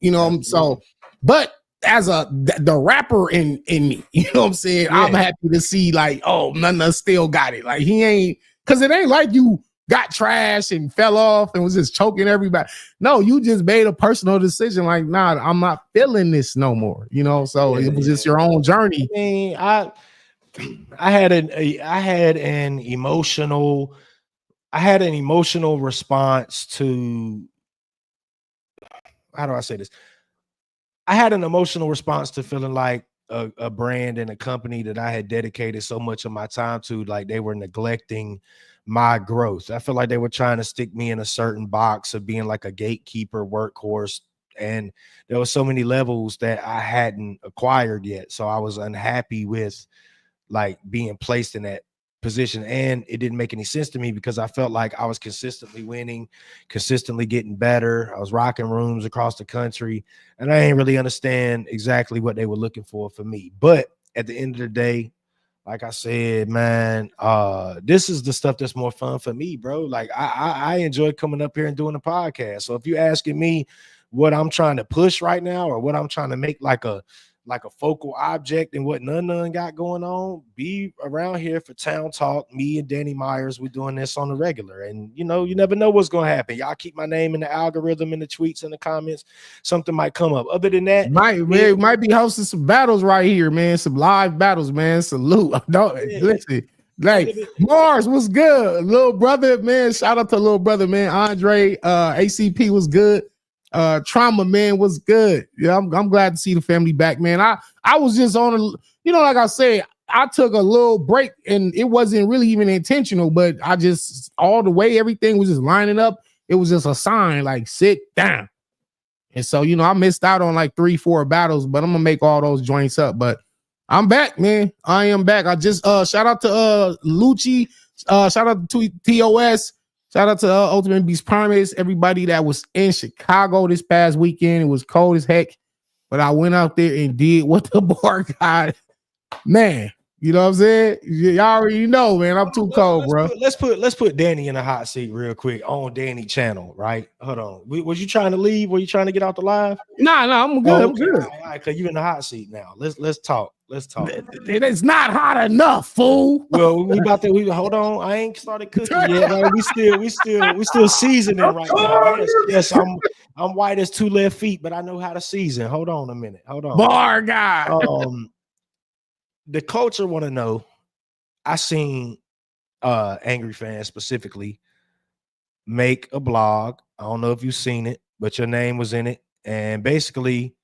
so but as the rapper in me, you know what I'm saying? Yeah. I'm happy to see like, oh, NUNN still got it. Like he ain't, because it ain't like you got trash and fell off and was just choking everybody. No, you just made a personal decision like, nah, I'm not feeling this no more, so it was just your own journey. I mean, I had an emotional response to, how do I say this? I had an emotional response to feeling like a brand and a company that I had dedicated so much of my time to, like they were neglecting my growth. I feel like they were trying to stick me in a certain box of being like a gatekeeper workhorse. And there were so many levels that I hadn't acquired yet. So I was unhappy with like being placed in that position, and it didn't make any sense to me because I felt like I was consistently winning, consistently getting better. I was rocking rooms across the country, and I didn't really understand exactly what they were looking for me. But at the end of the day, like I said, man, this is the stuff that's more fun for me, bro. Like I enjoy coming up here and doing a podcast. So if you're asking me what I'm trying to push right now, or what I'm trying to make like a focal object and what NUNN got going on, be around here for Town Talk. Me and Danny Myers, we're doing this on the regular. And, you never know what's going to happen. Y'all keep my name in the algorithm, in the tweets, in the comments. Something might come up. Other than that, might be hosting some battles right here, man. Some live battles, man. Salute. Listen. Like Mars was good. Little brother, man. Shout out to little brother, man. Andre, ACP was good. Trauma, man, was good. Yeah, I'm glad to see the family back, man. I was just on like I said, I took a little break and it wasn't really even intentional, but I just, all the way everything was just lining up. It was just a sign like sit down. And so, I missed out on like 3-4 battles, but I'm gonna make all those joints up. But I'm back, man. I am back. I just shout out to Lucci, shout out to TOS. Shout out to Ultimate Beast Primates, everybody that was in Chicago this past weekend. It was cold as heck, but I went out there and did what the bar got. Man, you know what I'm saying? Y'all already know, man. I'm too cold, bro. Let's put Danny in the hot seat real quick on Danny channel, right? Hold on. Was you trying to leave? Were you trying to get out the live? No, I'm good. I'm good. All right, cause you in the hot seat now. Let's talk. Let's talk. It's not hot enough, fool. Well, we hold on. I ain't started cooking yet. Right? We still seasoning right now. Yes, I'm white as 2 left feet, but I know how to season. Hold on a minute. Hold on. Bar guy. The culture want to know. I seen Angry Fans specifically make a blog. I don't know if you've seen it, but your name was in it. And basically,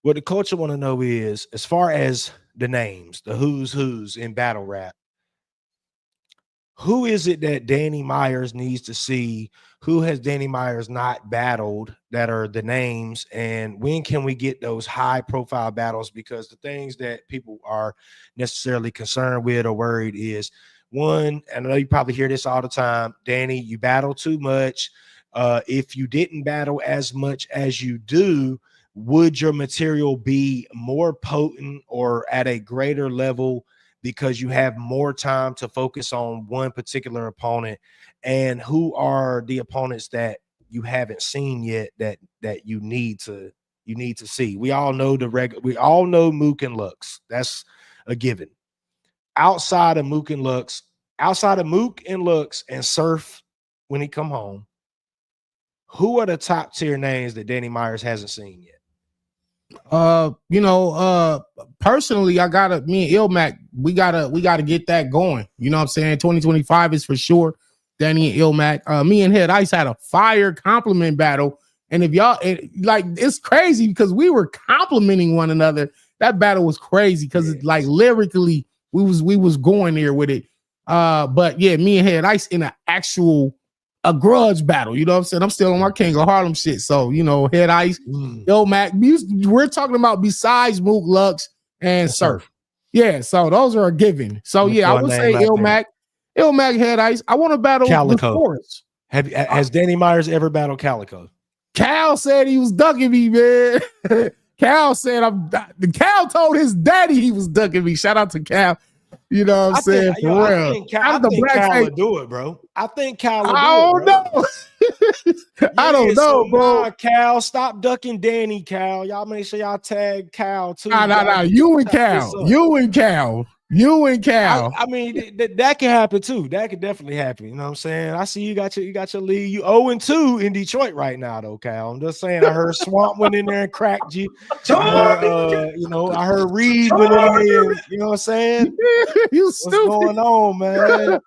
what the culture want to know is, as far as the names, the who's in battle rap, who is it that Danny Myers needs to see? Who has Danny Myers not battled that are the names? And when can we get those high profile battles? Because the things that people are necessarily concerned with or worried is, one, and I know you probably hear this all the time, Danny, you battle too much. If you didn't battle as much as you do, would your material be more potent or at a greater level because you have more time to focus on one particular opponent? And who are the opponents that you haven't seen yet that you need to see. We all know we all know Mook and Lux. That's a given. Outside of Mook and Lux and Surf when he come home, who are the top tier names that Danny Myers hasn't seen yet? Personally, me and Ilmac, we gotta get that going. You know what I'm saying? 2025 is for sure. Danny and Ilmac. Me and Head Ice had a fire compliment battle. And if y'all it's crazy because we were complimenting one another. That battle was crazy because like lyrically, we was going there with it. But yeah, me and Head Ice in a grudge battle. You know what I'm saying? I'm still on my King of Harlem shit. So, Head Ice, Ilmac, we're talking about besides Mook, Lux, and Surf. Yeah, so those are a given. So yeah, I would say Ilmac, Head Ice. I want to battle Calico. Saurus. Has Danny Myers ever battled Calico? Cal said he was ducking me, man. Cal told his daddy he was ducking me. Shout out to Cal. You know what I'm saying? For real. I think Cal will do it, bro. I think Cal will do it. I don't know, bro. Nah, Cal, stop ducking Danny, Cal. Y'all make sure y'all tag Cal too. Nah. You and Cal. I mean, that can happen too. That could definitely happen. You know what I'm saying? I see you got your lead. You 0-2 in Detroit right now, though, Cal. I'm just saying. I heard Swamp went in there and cracked you. I heard Reed went in there. You know what I'm saying? You What's stupid. going on, man?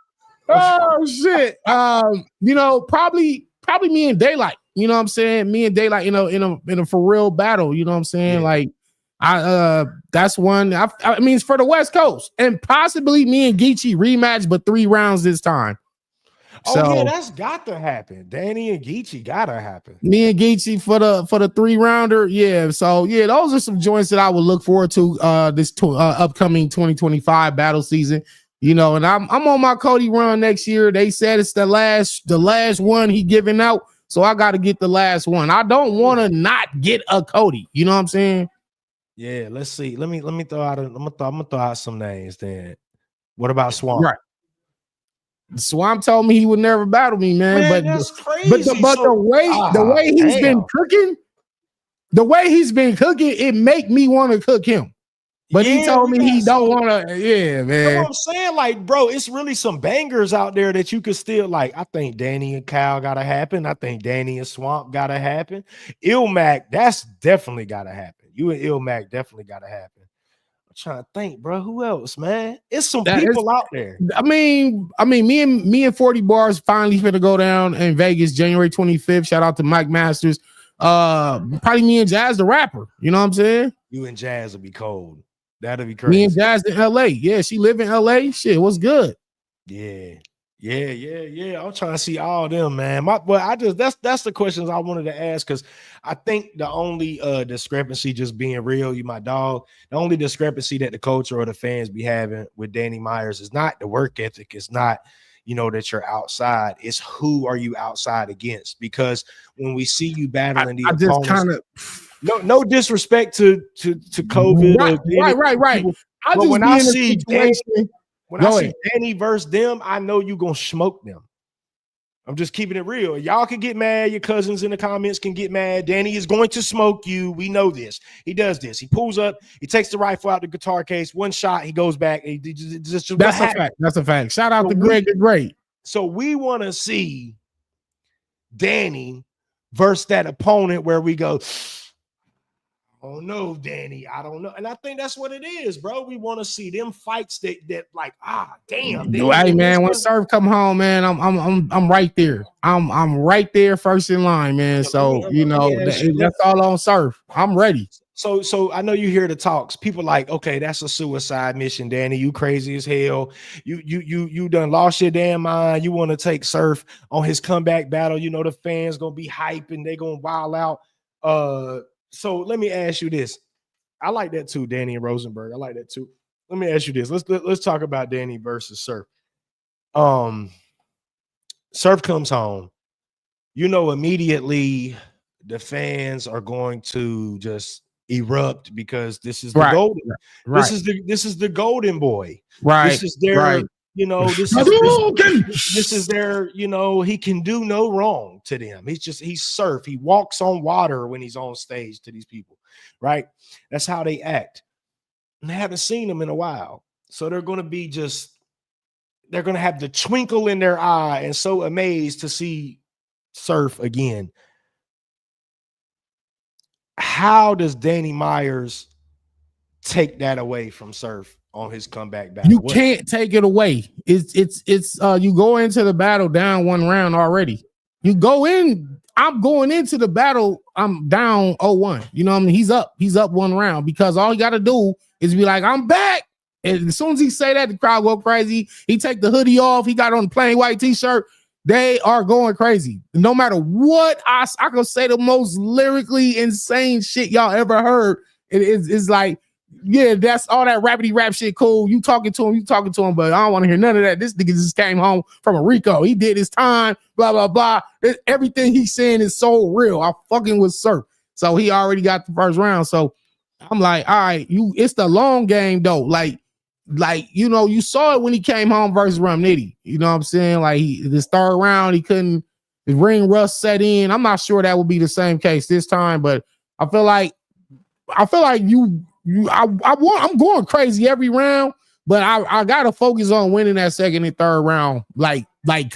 Oh shit. Probably me and Daylight. You know what I'm saying? Me and Daylight, in a for real battle. You know what I'm saying? Yeah. Like. That's one. I mean, it's for the West Coast, and possibly me and Geechee rematch, but 3 rounds this time. Yeah, that's got to happen. Danny and Geechee gotta happen. Me and Geechee for the 3-rounder. Yeah. So yeah, those are some joints that I would look forward to this upcoming 2025 battle season. And I'm on my Cody run next year. They said it's the last one he giving out, so I got to get the last one. I don't want to not get a Cody. You know what I'm saying? Yeah, let's see. Let me throw out. I'm gonna throw out some names. Then, what about Swamp? Right. Swamp told me he would never battle me, man. But that's crazy. The way he's been cooking, it make me want to cook him. But he told me he don't want to. Yeah, man. You know what I'm saying? Like, bro, it's really some bangers out there that you could still like. I think Danny and Kyle gotta happen. I think Danny and Swamp gotta happen. Ilmac, that's definitely gotta happen. You and Ilmac definitely gotta happen. I'm trying to think, bro. Who else, man? It's some people out there. I mean, me and 40 Bars finally finna go down in Vegas, January 25th. Shout out to Mike Masters. Probably me and Jazz the rapper. You know what I'm saying? You and Jazz will be cold. That'll be crazy. Me and Jazz in LA. Yeah, she live in LA. Shit, what's good? Yeah. I'm trying to see all them, man. That's the questions I wanted to ask, because I think the only discrepancy, just being real, you my dog, the only discrepancy that the culture or the fans be having with Danny Myers is not the work ethic. It's not, that you're outside. It's who are you outside against? Because when we see you battling I just kind of no disrespect to COVID. Right. When I see Danny versus them, I know you're gonna smoke them. I'm just keeping it real. Y'all can get mad. Your cousins in the comments can get mad. Danny is going to smoke you. We know this. He does this. He pulls up. He takes the rifle out the guitar case. One shot. He goes back. That's a fact. That's a fact. Shout out to Greg the Great. So we want to see Danny versus that opponent where we go, oh no, Danny, I don't know. And I think that's what it is, bro. We want to see them fights that like, damn. Hey man, when Surf come home, man, I'm right there. I'm right there first in line, man. So that's all on Surf. I'm ready. So I know you hear the talks. People like, okay, that's a suicide mission, Danny. You crazy as hell. You done lost your damn mind. You want to take Surf on his comeback battle. The fans gonna be hyping. They gonna wild out. So let me ask you this. I like that too, Danny and Rosenberg. I like that too. Let me ask you this. Let's talk about Danny versus Surf. Surf comes home. Immediately the fans are going to just erupt because this is the golden. Right. This is the golden boy. Right. This is their you know, this is their, you know, he can do no wrong to them. He's Surf. He walks on water when he's on stage to these people, right? That's how they act. And they haven't seen him in a while. So they're going to have the twinkle in their eye and so amazed to see Surf again. How does Danny Myers take that away from Surf on his comeback battle? You can't take it away. It's you go into the battle down 1 round already. You go in, I'm going into the battle, I'm down 0-1. You know what I mean? He's up 1 round because all you got to do is be like, I'm back. And as soon as he say that, the crowd go crazy. He take the hoodie off. He got on the plain white t-shirt. They are going crazy. No matter what, I can say the most lyrically insane shit y'all ever heard. It's like, yeah, that's all that rapidy rap shit. Cool. You talking to him, but I don't want to hear none of that. This nigga just came home from a Rico. He did his time, blah, blah, blah. Everything he's saying is so real. I fucking with Surf. So he already got the first round. So I'm like, all right, it's the long game though. Like, you know, you saw it when he came home versus Rum Nitty. You know what I'm saying? Like this third round, the ring rust set in. I'm not sure that would be the same case this time, but I feel like I'm going crazy every round, but I gotta focus on winning that second and third round, like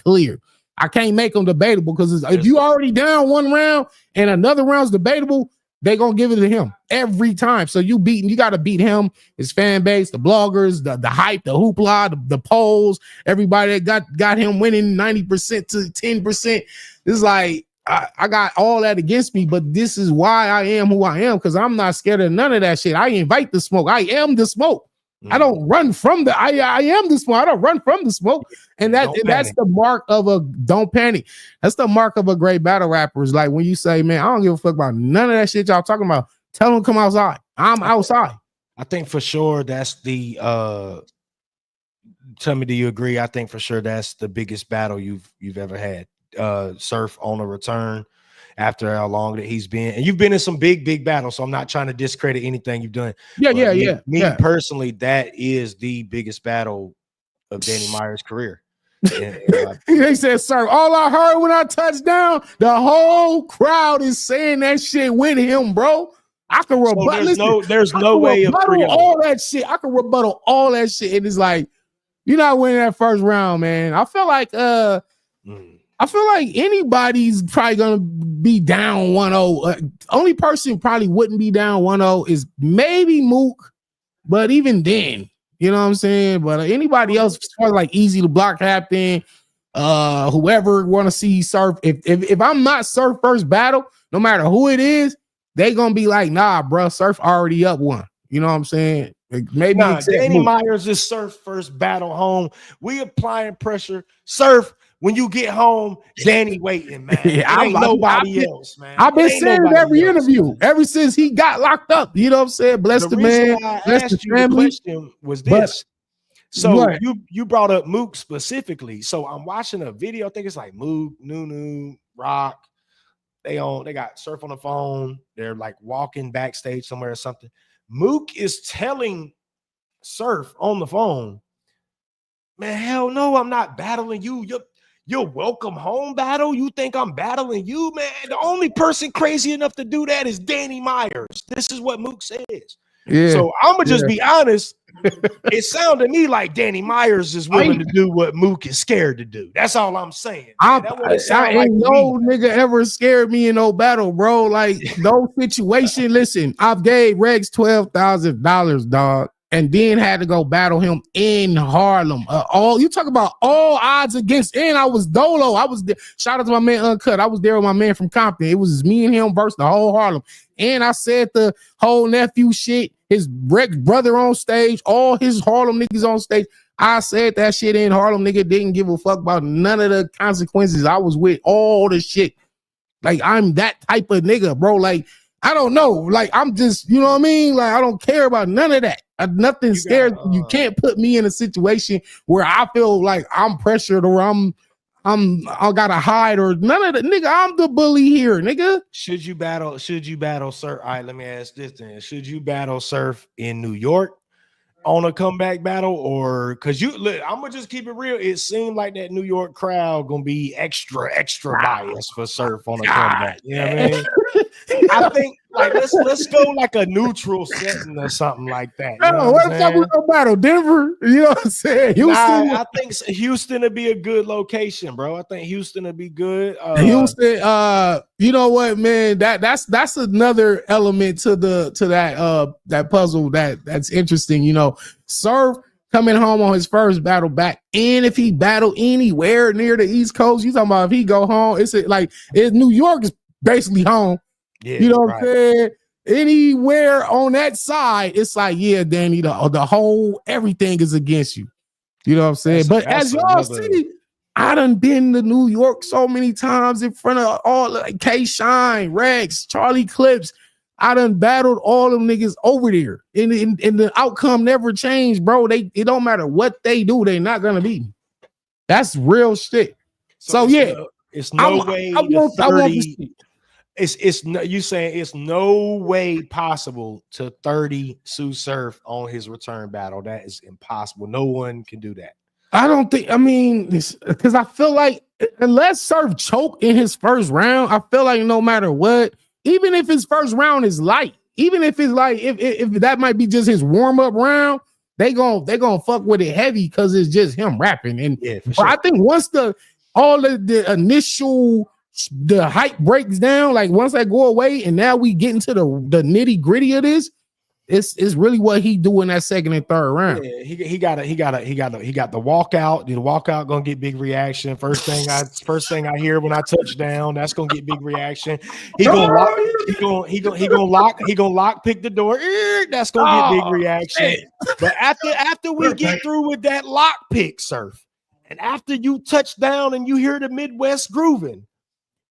clear. I can't make them debatable because if you already down 1 round and another round's debatable, they gonna give it to him every time. So you gotta beat him, his fan base, the bloggers, the hype, the hoopla, the polls, everybody that got him winning 90% to 10%. It's like I got all that against me, but this is why I am who I am, because I'm not scared of none of that shit. I invite the smoke. I am the smoke. I don't run from the I am the smoke. I don't run from the smoke. And that's the mark of don't panic. That's the mark of a great battle rapper. Is like when you say, man, I don't give a fuck about none of that shit y'all talking about. Tell them to come outside. I'm outside. I think for sure that's the tell me, do you agree? I think for sure that's the biggest battle you've ever had. Surf on a return after how long that he's been, and you've been in some big battles, so I'm not trying to discredit anything you've done. Me personally, that is the biggest battle of Danny Myers' career. They said, sir, all I heard when I touched down, the whole crowd is saying that shit with him, bro. I can rebuttal. So there's no way of all that shit. I can rebuttal all that shit. And it's like, you're not winning that first round, man. I feel like anybody's probably gonna be down 1-0. Only person probably wouldn't be down 1-0 is maybe Mook, but even then, you know what I'm saying? But anybody else, as far as like easy to block captain, whoever want to see Surf, if I'm not Surf first battle, no matter who it is, they gonna be like, nah, bro, Surf already up 1. You know what I'm saying? Maybe Danny Myers is Surf first battle home. We applying pressure. Surf, when you get home, Danny waiting, man. Ain't nobody else, man. I've been saying it every interview ever since he got locked up. You know what I'm saying? Bless the man. Bless the family. The question was this. So you brought up Mook specifically. So I'm watching a video. I think it's like Mook, NUNN, Rock. They got Surf on the phone. They're like walking backstage somewhere or something. Mook is telling Surf on the phone, man, hell no, I'm not battling you. Your welcome home battle. You think I'm battling you, man? The only person crazy enough to do that is Danny Myers. This is what Mook says. Yeah. So I'm gonna just be honest. It sounded to me like Danny Myers is willing to do what Mook is scared to do. That's all I'm saying. Ain't no nigga ever scared me in no battle, bro. Like no situation. Listen, I've gave Rex $12,000, dog, and then had to go battle him in Harlem. You talk about all odds against. And I was Dolla. I was there. Shout out to my man Uncut. I was there with my man from Compton. It was me and him versus the whole Harlem. And I said the whole nephew shit. His Rex brother on stage, all his Harlem niggas on stage. I said that shit in Harlem, nigga. Didn't give a fuck about none of the consequences. I was with all the shit. Like, I'm that type of nigga, bro. Like, I don't know. Like, I'm just, you know what I mean? Like, I don't care about none of that. Nothing scared. You can't put me in a situation where I feel like I'm pressured or I gotta hide or none of that, nigga. I'm the bully here, nigga. Should you battle Surf? All right, let me ask this then. Should you battle Surf in New York on a comeback battle, or because I'm gonna just keep it real. It seemed like that New York crowd gonna be extra biased for Surf on a comeback. You know what I mean? I think like let's go like a neutral setting or something like that. You know what what the I'm fuck we saying? gonna battle? Denver? You know what I'm saying? Houston. Nah, I think Houston would be a good location, bro. I think Houston would be good. Houston, you know what, man? That's another element to that puzzle that's interesting. You know, Surf coming home on his first battle back, and if he battle anywhere near the East Coast, you talking about if he go home, New York is basically home. Yeah, you know what right. I'm saying? Anywhere on that side, it's like, yeah, Danny, the whole everything is against you. You know what I'm saying? But as y'all see, I done been to New York so many times in front of all like K Shine, Rex, Charlie Clips. I done battled all them niggas over there. And the outcome never changed, bro. It don't matter what they do, they not gonna beat me. That's real shit. So yeah, it's no way to 30. It's no, you saying it's no way possible to 30 Sue Surf on his return battle. That is impossible. No one can do that. I don't think, I mean, because I feel like unless Surf choke in his first round, I feel like no matter what, even if his first round is light, even if it's like if that might be just his warm-up round, they gonna fuck with it heavy because it's just him rapping. And yeah, for sure. I think once all of the initial hype breaks down, like once that go away, and now we get into the nitty-gritty of this, it's really what he do in that second and third round. Yeah, he got the walkout. The walkout gonna get big reaction. First thing I hear when I touch down, that's gonna get big reaction. He gonna lock pick the door. That's gonna get big reaction. Man. But after we get through with that lock pick, Surf, and after you touch down and you hear the Midwest grooving,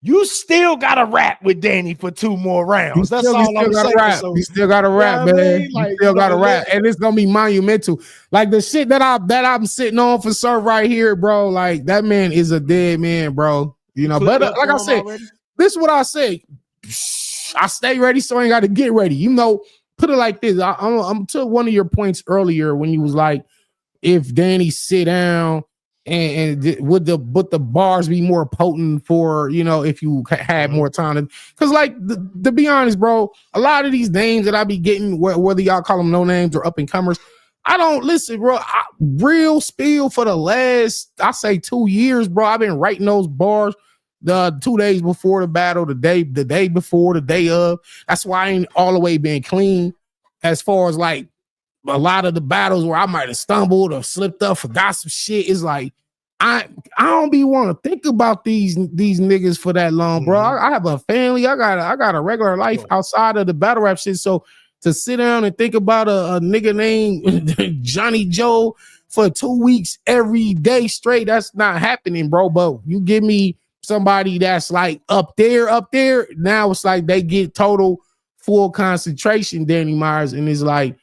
you still gotta rap with Danny for 2 more rounds. That's all I'm saying. So, you still gotta rap, man. Like, you still gotta rap, and it's gonna be monumental. Like the shit that I'm sitting on for Surf right here, bro. Like that man is a dead man, bro. You know, but like I said, this is what I say. I stay ready, so I ain't got to get ready. You know, put it like this. I'm to one of your points earlier when you was like, if Danny sit down. And would the bars be more potent for, you know, if you had more time? Because like to be honest, bro, a lot of these names that I be getting, whether y'all call them no names or up and comers, I don't listen, bro. Real spill for the last, I say 2 years, bro. I've been writing those bars the 2 days before the battle, the day before, the day of. That's why I ain't all the way been clean as far as like a lot of the battles where I might have stumbled or slipped up, forgot some shit. Is like I don't be want to think about these niggas for that long, bro. I have a family. I got a regular life outside of the battle rap shit. So to sit down and think about a nigga named Johnny Joe for 2 weeks every day straight, that's not happening, bro. But you give me somebody that's like up there. Now it's like they get total full concentration, Danny Myers, and it's like.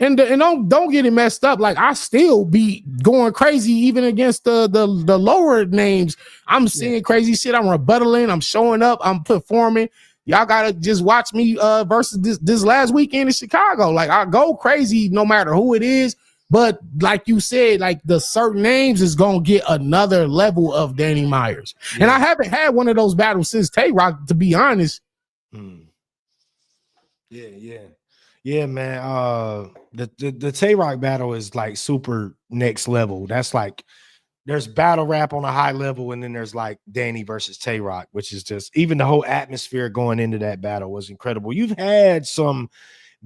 And don't get it messed up. Like I still be going crazy even against the lower names. I'm seeing crazy shit. I'm rebuttaling. I'm showing up. I'm performing. Y'all gotta just watch me versus this last weekend in Chicago. Like I go crazy no matter who it is. But like you said, like the certain names is gonna get another level of Danny Myers. Yeah. And I haven't had one of those battles since Tay-Rock, to be honest. Yeah, man. The Tay-Rock battle is like super next level. That's like there's battle rap on a high level, and then there's like Danny versus Tay-Rock, which is just even the whole atmosphere going into that battle was incredible. You've had some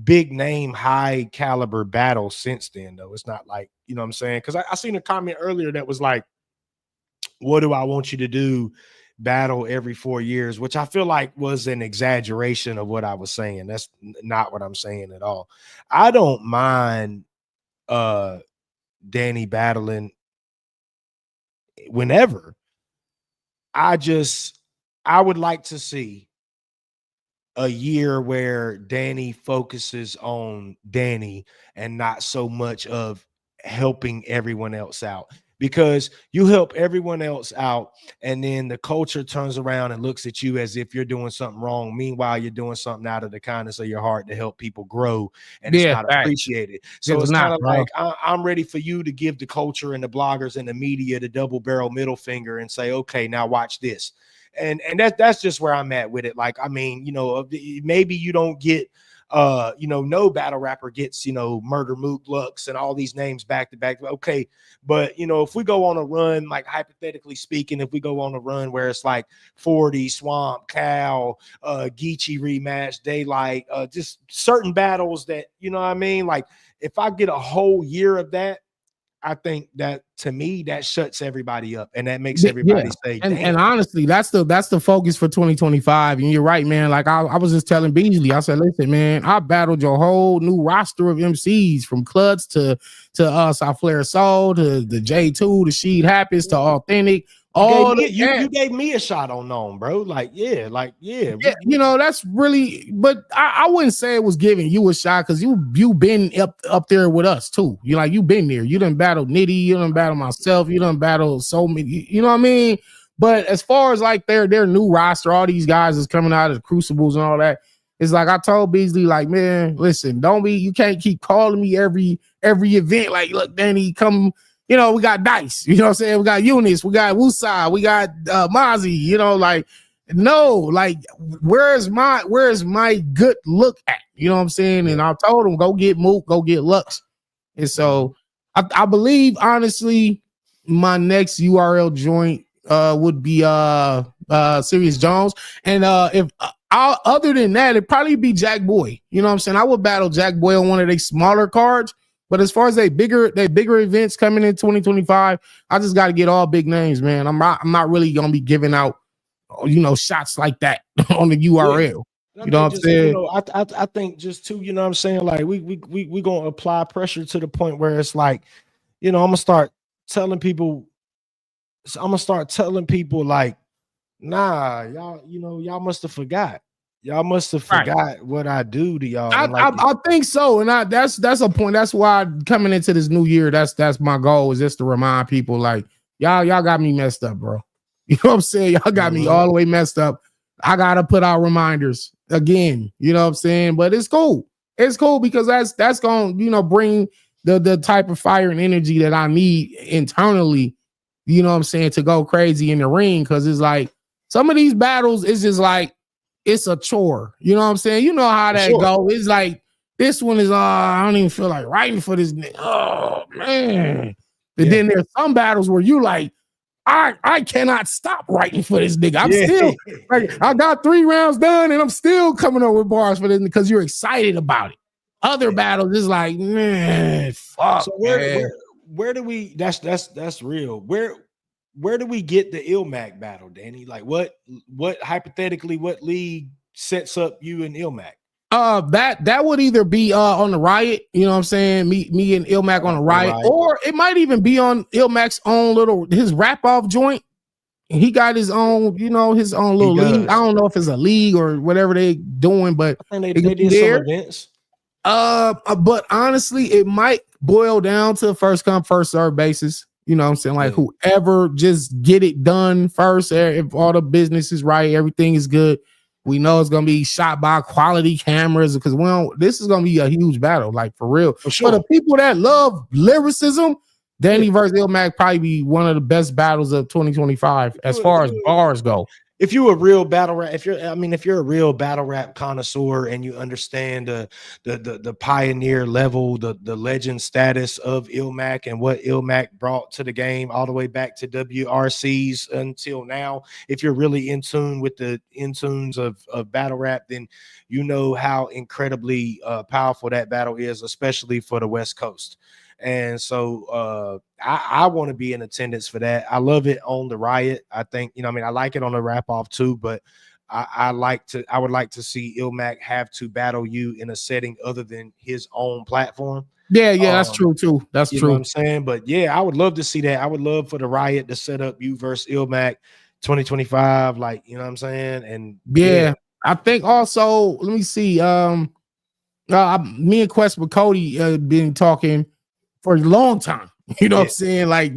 big name, high caliber battles since then, though. It's not like, you know what I'm saying? Because I seen a comment earlier that was like, what do I want you to do? Battle every 4 years, which I feel like was an exaggeration of what I was saying. That's not what I'm saying at all. I don't mind Danny battling whenever. I would like to see a year where Danny focuses on Danny and not so much of helping everyone else out. because you help everyone else out, and then the culture turns around and looks at you as if you're doing something wrong. Meanwhile, you're doing something out of the kindness of your heart to help people grow, and it's Yeah, not facts. appreciated. So It's it's kind not, of bro. like I'm ready for you to give the culture and the bloggers and the media the double barrel middle finger and say, okay, now watch this. And that's just where I'm at with it. Like, I mean, maybe you don't get no battle rapper gets, Murder Mook, Lux, and all these names back to back. Okay. But if we go on a run, like hypothetically speaking, if we go on a run where it's like 40, Swamp, Cal, Geechee rematch, Daylight, just certain battles that, you know what I mean? Like, if I get a whole year of that, I think that, to me, that shuts everybody up, and that makes everybody say, and damn. honestly, that's the focus for 2025. And you're right, man. Like I was just telling Beasley, I said, listen, man, I battled your whole new roster of MCs from Clutch to South Flare Soul to the J2 to Sheed Happens to Authentic. You gave me a shot on known, bro. Yeah. That's really, but I wouldn't say it was giving you a shot because you been up there with us too. You been there. You done battle Nitty, you done battle myself, you done battle so many, you know what I mean? But as far as like their new roster, all these guys is coming out of the crucibles and all that. It's like I told Beasley, like, man, listen, you can't keep calling me every event. Like, look, Danny, come. We got Dice, you know what I'm saying? We got Eunice, we got Wusai, we got Mozzie, no, like, where's my good look at? You know what I'm saying? And I told him, go get Mook, go get Lux. And so I believe, honestly, my next URL joint would be Serious Jones. And if other than that, it'd probably be Jack Boy. You know what I'm saying? I would battle Jack Boy on one of their smaller cards. But as far as they bigger events coming in 2025, I just got to get all big names, man. I'm not really gonna be giving out, shots like that on the URL. Yeah. You know what I'm saying? I think just too, you know what I'm saying? Like we gonna apply pressure to the point where it's like, I'm gonna start telling people, like, nah, y'all must have forgot. Y'all must have forgot what I do to y'all. I think so, and that's a point. That's why coming into this new year, that's my goal, is just to remind people, like, y'all got me messed up, bro. You know what I'm saying? Y'all got me all the way messed up. I gotta put out reminders again. You know what I'm saying? But it's cool. It's cool because that's gonna bring the type of fire and energy that I need internally. You know what I'm saying, to go crazy in the ring, because it's like some of these battles is just like, it's a chore. You know what I'm saying? You know how that go. It's like, this one is, I don't even feel like writing for this. Oh, man. And then there's some battles where you like, I cannot stop writing for this nigga. I'm still, like, I got 3 rounds done and I'm still coming up with bars for this because you're excited about it. Other battles is like, man, fuck. So where do we, that's real. Where do we get the Ilmac battle, Danny? Like, what hypothetically, what league sets up you and Ilmac? That would either be on the Riot, you know what I'm saying? Me and Ilmac on the Riot, or it might even be on Ilmac's own his rap off joint. He got his own, his own little league. I don't know if it's a league or whatever they doing, but I think they did some events. But honestly, it might boil down to first come, first serve basis. You know what I'm saying? Like, whoever just get it done first, if all the business is right, everything is good. We know it's going to be shot by quality cameras, because this is going to be a huge battle, like, for real. For sure. For the people that love lyricism, Danny versus Ilmac probably be one of the best battles of 2025 as far as bars go. If you're a real battle rap, if you're a real battle rap connoisseur and you understand the pioneer level, the legend status of Ilmac and what Ilmac brought to the game all the way back to WRCs until now, if you're really in tune with the intunes of battle rap, then you know how incredibly powerful that battle is, especially for the West Coast. And so I want to be in attendance for that. I love it on the Riot. I think, I like it on the Rap Off too, but I would like to see Ilmac have to battle you in a setting other than his own platform. Yeah, that's true too. That's true. Know what I'm saying? But yeah, I would love to see that. I would love for the Riot to set up you versus Ilmac 2025, like, you know what I'm saying? And yeah. I think also, let me see. Me and Quest with Cody been talking for a long time. You know what I'm saying? Like,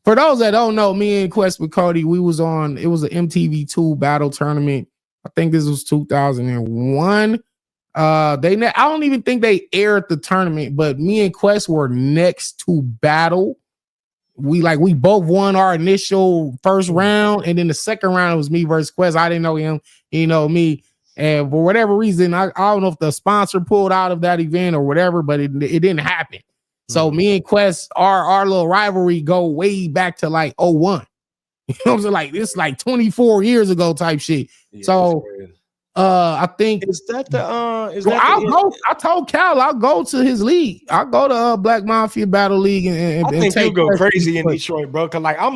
for those that don't know, me and Quest with Cody, it was an MTV2 battle tournament. I think this was 2001. I don't even think they aired the tournament, but me and Quest were next to battle. We both won our initial first round, and then the second round was me versus Quest. I didn't know him, he know me. And for whatever reason, I don't know if the sponsor pulled out of that event or whatever, but it didn't happen. So me and Quest, our little rivalry go way back to like 01. You know what I'm saying? Like this like 24 years ago type shit. Yeah, so I think I told Cal I'll go to his league. I'll go to Black Mafia Battle League and I think you'll go crazy in Detroit, bro. Cause like when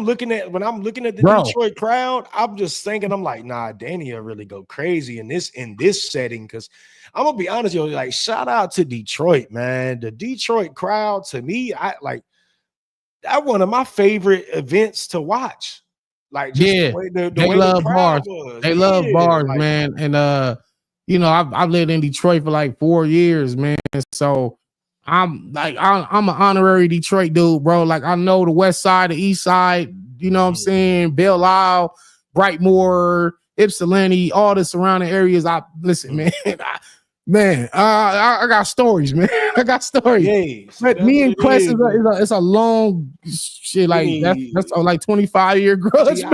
I'm looking at the Detroit crowd, I'm just thinking, I'm like, nah, Danny will really go crazy in this setting. Cause I'm gonna be honest, like shout out to Detroit, man. The Detroit crowd to me, that one of my favorite events to watch. Like just the way they love bars. They love bars, like, man. And I've lived in Detroit for like 4 years, man. So I'm an honorary Detroit dude, bro. Like I know the west side, the east side, you know what I'm saying? Belle Isle, Brightmoor, Ypsilanti, all the surrounding areas. Man, I got stories, man. I got stories. Yes, but me and Quest it's a long shit. Like that's like 25-year grudge. See,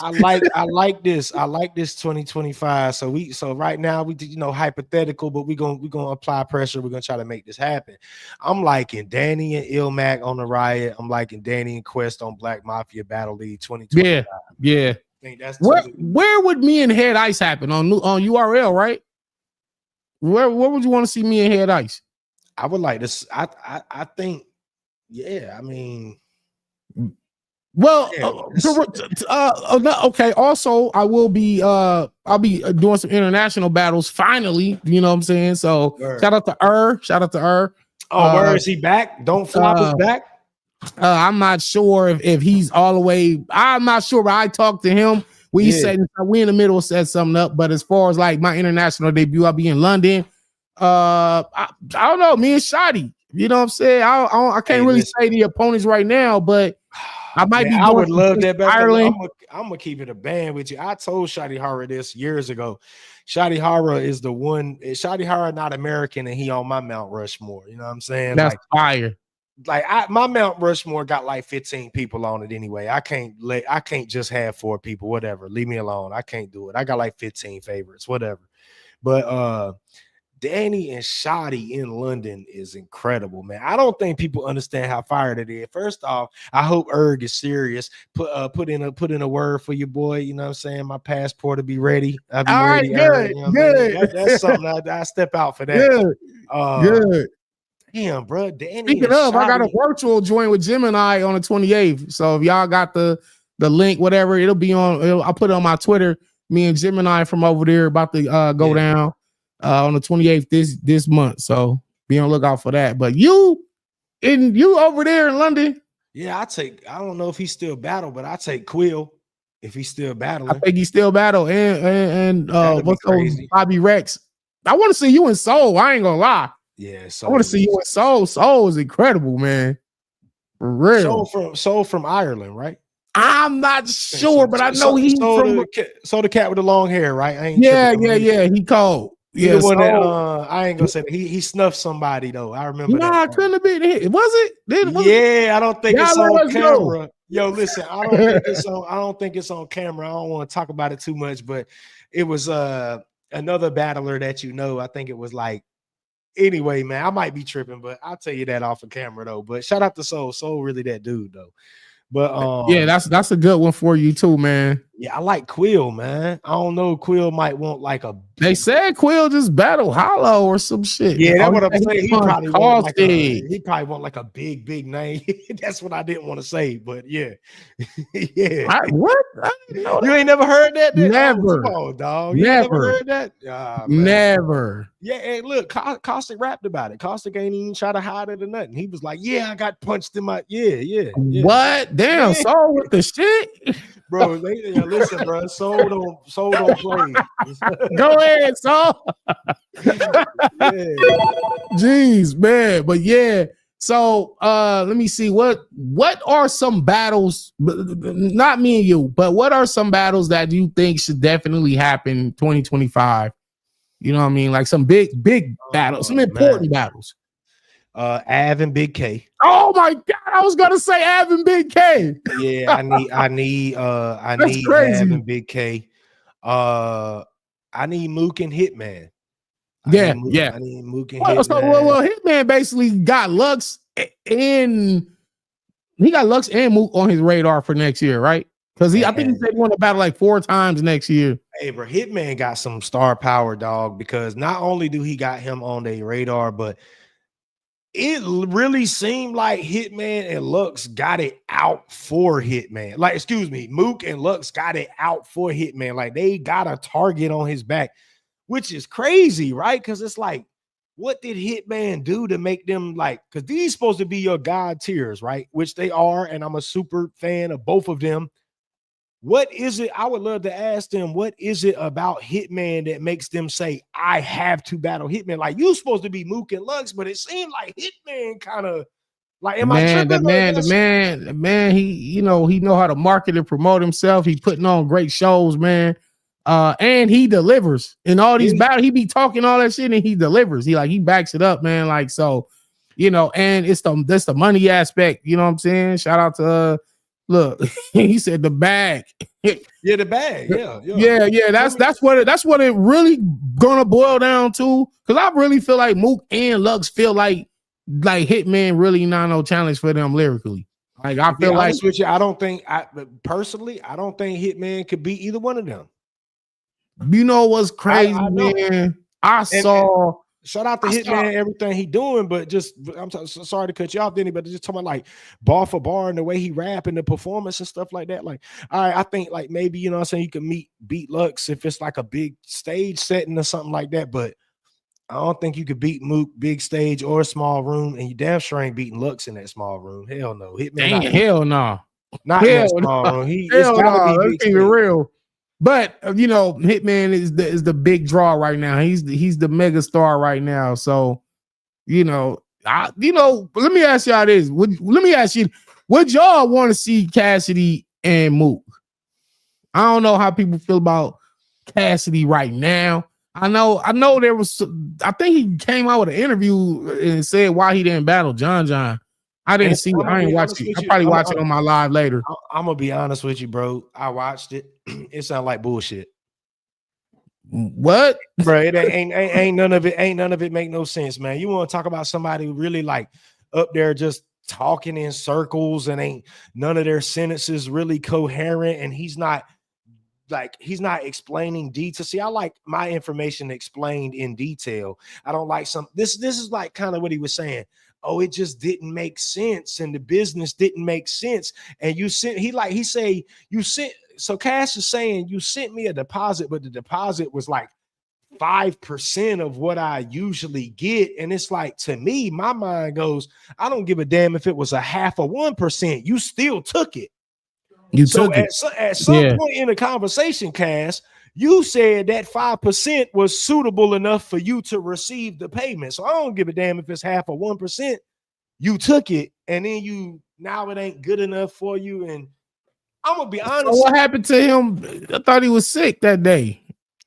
I like this. I like this 2025. So right now we hypothetical, but we're gonna apply pressure. We're gonna try to make this happen. I'm liking Danny and Ilmac on the Riot. I'm liking Danny and Quest on Black Mafia Battle League 2025. Yeah. I think that's where would me and Head Ice happen on URL, right? Where would you want to see me and Head Ice? I would like this. I think, yeah. I mean, well, okay. Also, I'll be doing some international battles finally. You know what I'm saying? So shout out to Shout out to where is he back? Don't flop us back. I'm not sure if he's all the way. I'm not sure, but I talked to him. We in the middle set something up, but as far as like my international debut, I'll be in London. I don't know, me and Shotty. You know what I'm saying? I can't really say the opponents right now, but I might be. I would love that. Ireland. I'm gonna keep it a band with you. I told Shotty Hara this years ago. Shotty Hara is the one. Shotty Hara not American, and he on my Mount Rushmore. You know what I'm saying? That's fire. Like my Mount Rushmore got like 15 people on it anyway. I can't just have 4 people, whatever. Leave me alone. I can't do it. I got like 15 favorites, whatever. But Danny and Shotty in London is incredible, man. I don't think people understand how fired it is. First off, I hope Erg is serious. Put in a word for your boy. You know what I'm saying? My passport to be ready. I'll be ready. Good, you know good. That's something I step out for that. Good. Damn, bro. Danny. Speaking of, I got a virtual join with Gemini on the 28th. So if y'all got the link, whatever, it'll be on. I'll put it on my Twitter. Me and Gemini from over there about to go down on the 28th this month. So be on the lookout for that. But you over there in London. Yeah, I don't know if he's still battle, but I take Quill if he's still battling. I think he's still battle. And what's crazy. Bobby Rex. I want to see you in Seoul. I ain't gonna lie. Yeah, I want to see you in Seoul. Seoul is incredible, man. For real. Seoul from Ireland, right? I'm not sure, but I know he's from the cat with the long hair, right? Yeah. He cold. Yeah, the one that I ain't gonna say that. He snuffed somebody though. I remember. Nah, that. Couldn't have been it. Was it? Yeah, I don't think it's on camera. Yo, listen, I don't think it's on camera. I don't want to talk about it too much, but it was another battler that I think it was like. Anyway, man, I might be tripping, but I'll tell you that off of camera though. But shout out to Soul. Soul really that dude though. But yeah, that's a good one for you too, man. Yeah, I like Quill, man. I don't know. Quill might want like a. They said Quill just battle Hollow or some shit. Yeah, that's what I'm saying. He probably want like a big name. That's what I didn't want to say, but yeah, yeah. What? I didn't know that. You ain't never heard that? Never. Oh, dog. You never never heard that? Never. Yeah, and look, Caustic rapped about it. Caustic ain't even try to hide it or nothing. He was like, "Yeah, I got punched in my yeah." What? Damn, Soul with the shit, bro. Listen, bro. Soul don't play. Go ahead, Soul. Yeah. Jeez, man. But yeah, So let me see what are some battles, not me and you, but what are some battles that you think should definitely happen 2025? You know what I mean? Like some big battles, some important battles. Av and Big K. Oh my God, I was gonna say Av and Big K. Yeah, I need crazy. Av and Big K. I need Mook and Hitman. Yeah. I need Mook and Hitman. Well, Hitman basically got Lux and Mook on his radar for next year, right? Because I think he said he want to battle like 4 times next year. Hey, bro, Hitman got some star power, dog, because not only do he got him on their radar, but it really seemed like Hitman and Lux got it out for Hitman. Like, excuse me, Mook and Lux got it out for Hitman. Like, they got a target on his back, which is crazy, right? Because it's like, what did Hitman do to make them like, because these supposed to be your God tiers, right? Which they are, and I'm a super fan of both of them. What is it? I would love to ask them, what is it about Hitman that makes them say, I have to battle Hitman? Like, you supposed to be Mook and Lux, but it seemed like Hitman kind of like, the man, he know how to market and promote himself. He putting on great shows, man. And he delivers in all these battles. He be talking all that shit and he delivers. He backs it up, man. Like, so, and that's the money aspect. You know what I'm saying? Shout out to look, he said the bag. Yeah, the bag. Yeah. That's what it really gonna boil down to. Because I really feel like Mook and Lux feel like Hitman really not no challenge for them lyrically. Like, I feel like with you, I don't think Hitman could beat either one of them. You know what's crazy, man? Shout out to Hitman, everything he doing, but just I'm sorry to cut you off, Denny, but just talking about like bar for bar and the way he rap and the performance and stuff like that. Like, I think like maybe, you know what I'm saying, you can beat Lux if it's like a big stage setting or something like that, but I don't think you could beat Mook big stage or small room, and you damn sure ain't beating Lux in that small room. Hell no. Hitman. Hell no. Not in that small room. It's gotta be big stage. Real. But Hitman is the big draw right now. He's the mega star right now. So, let me ask y'all this. Would y'all want to see Cassidy and Mook? I don't know how people feel about Cassidy right now. I know there was. I think he came out with an interview and said why he didn't battle John. I didn't see it. I ain't watched it. I'll probably watch it on my live later. I'm gonna be honest with you, bro. I watched it. It sounded like bullshit. What, bro? It ain't none of it. Ain't none of it make no sense, man. You want to talk about somebody who really like up there just talking in circles and ain't none of their sentences really coherent, and he's not explaining detail. See, I like my information explained in detail. I don't like this is like kind of what he was saying. Oh, it just didn't make sense, and the business didn't make sense. And so Cash is saying you sent me a deposit, but the deposit was like 5% of what I usually get. And it's like, to me, my mind goes, I don't give a damn if it was a 0.5%. You still took it. At some point in the conversation, Cass, you said that 5% was suitable enough for you to receive the payment. So I don't give a damn if it's 0.5 or 1%. You took it, and then now it ain't good enough for you. And I'm gonna be honest. So what happened to him? I thought he was sick that day.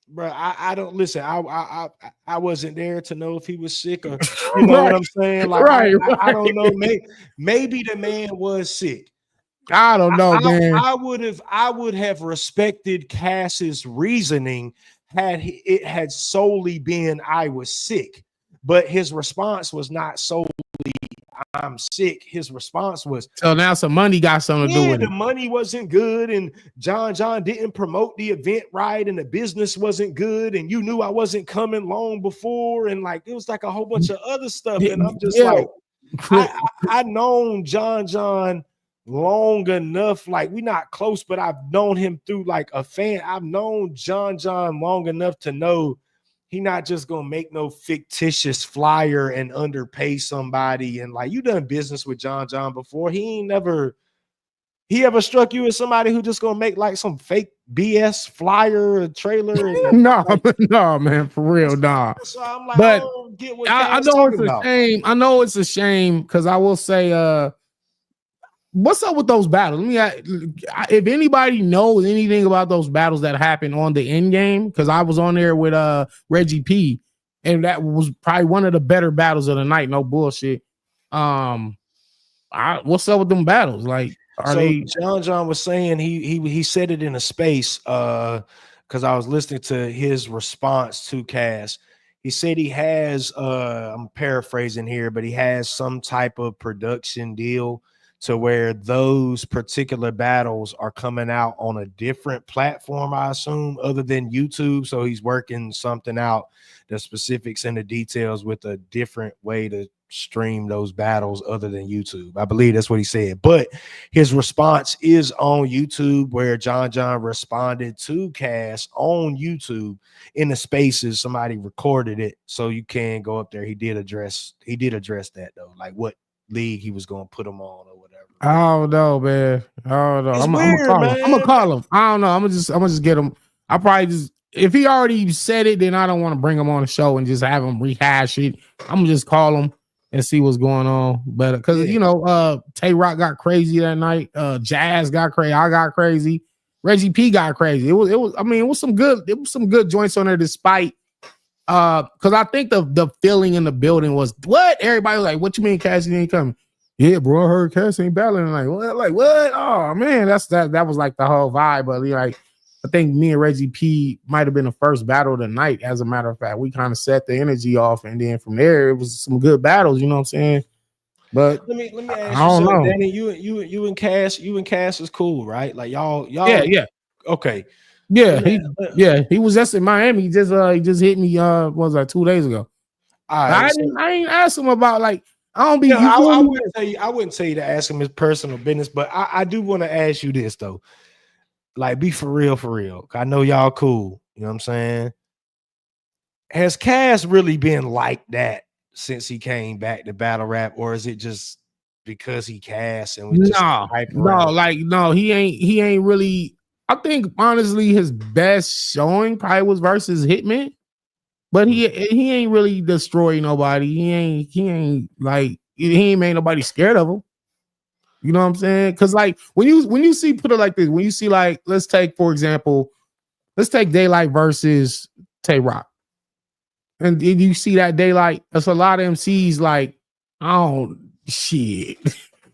Bro, I don't listen. I wasn't there to know if he was sick or you know what I'm saying. Like, I don't know. Maybe the man was sick. I don't know, man. I would have respected Cass's reasoning had it had solely been I was sick, but his response was not solely I'm sick. His response was, so now some money got something to do with it. The money wasn't good, and John didn't promote the event right, and the business wasn't good, and you knew I wasn't coming long before, and like it was like a whole bunch of other stuff, and I'm just like, I known John long enough, like we're not close, but I've known him through like a fan. I've known John long enough to know he not just gonna make no fictitious flyer and underpay somebody. And like, you done business with John before. He ain't never He ever struck you as somebody who just gonna make like some fake BS flyer or trailer? And No, like, no, man, for real, nah. so I'm like, I But don't get what I Cass know it's talking a about. shame. I know it's a shame because I will say, what's up with those battles? If anybody knows anything about those battles that happened on the end game, because I was on there with Reggie P, and that was probably one of the better battles of the night. No bullshit. What's up with them battles? Like, are So they? John was saying he said it in a space because I was listening to his response to Cass. He said he has I'm paraphrasing here, but he has some type of production deal to where those particular battles are coming out on a different platform, I assume, other than YouTube. So he's working something out, the specifics and the details with a different way to stream those battles other than YouTube. I believe that's what he said. But his response is on YouTube, where John responded to Cass on YouTube in the spaces. Somebody recorded it, so you can go up there. He did address that though, like what league he was going to put him on or whatever. I don't know, man. I don't know. It's I'm weird, gonna call him. man. I'm gonna call him. I don't know. I'm gonna just get him. I probably just, if he already said it, then I don't want to bring him on the show and just have him rehash it. I'm gonna just call him and see what's going on. But because Tay Rock got crazy that night. Jazz got crazy. I got crazy. Reggie P got crazy. It was some good joints on there despite because I think the feeling in the building was what everybody was like, what you mean Cassidy ain't coming? Yeah, bro, I heard Cass ain't battling. Like what? Oh man, that was like the whole vibe. But like, I think me and Reggie P might have been the first battle of the night. As a matter of fact, we kind of set the energy off, and then from there it was some good battles. You know what I'm saying? But let me ask I you don't something, know. Danny. You and Cass is cool, right? Like y'all. Yeah. Okay. Yeah, he was just in Miami. He just hit me. What was that 2 days ago? All right, I ain't asked him about like. I don't be. No, I wouldn't tell you to ask him his personal business, but I do want to ask you this though. Like, be for real. I know y'all cool. You know what I'm saying? Has Cass really been like that since he came back to battle rap, or is it just because he Cass and we just hype around? No, he ain't really. I think honestly, his best showing probably was versus Hitman. But he ain't really destroy nobody. He ain't like he ain't made nobody scared of him. You know what I'm saying? Because like when you see put it like this, when you see like let's take Daylight versus Tay Rock, and you see that Daylight, that's a lot of MCs like shit.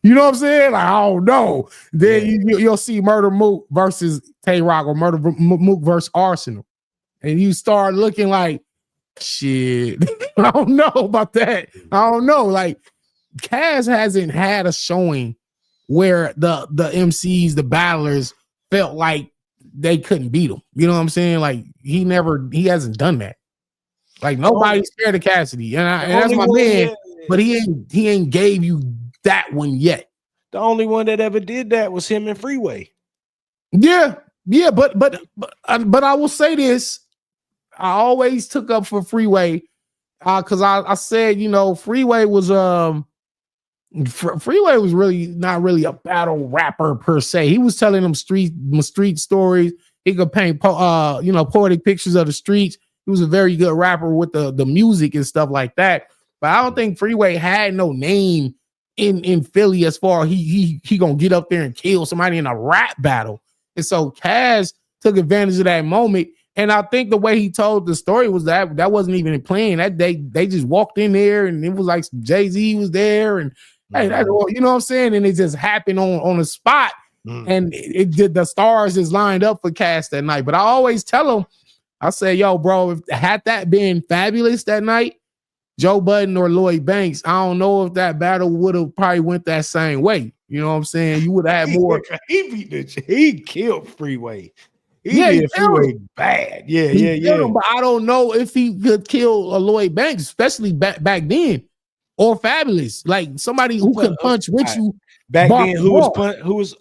You know what I'm saying? Like I don't know. Then you'll see Murder Mook versus Tay Rock or Murder Mook versus Arsenal, and you start looking like. Shit, I don't know about that. I don't know. Like, Cass hasn't had a showing where the MCs, the battlers, felt like they couldn't beat him. You know what I'm saying? Like, he hasn't done that. Like, nobody's scared of Cassidy, and that's my man. But he ain't gave you that one yet. The only one that ever did that was him and Freeway. Yeah, but I will say this. I always took up for Freeway because I said, Freeway was really not really a battle rapper per se. He was telling them street stories. He could paint poetic pictures of the streets. He was a very good rapper with the music and stuff like that. But I don't think Freeway had no name in Philly as far as he gonna get up there and kill somebody in a rap battle. And so Cass took advantage of that moment. And I think the way he told the story was that wasn't even playing. That they just walked in there and it was like Jay-Z was there and hey, you know what I'm saying? And it just happened on the spot. And it did the stars just lined up for Cass that night. But I always tell him, I say, yo, bro, if had that been Fabulous that night, Joe Budden or Lloyd Banks, I don't know if that battle would have probably went that same way. You know what I'm saying? You would have had more. He killed Freeway. He did Freeway bad. Yeah. But I don't know if he could kill a Lloyd Banks, especially back then, or Fabulous, like somebody who could punch with you. Back then, who was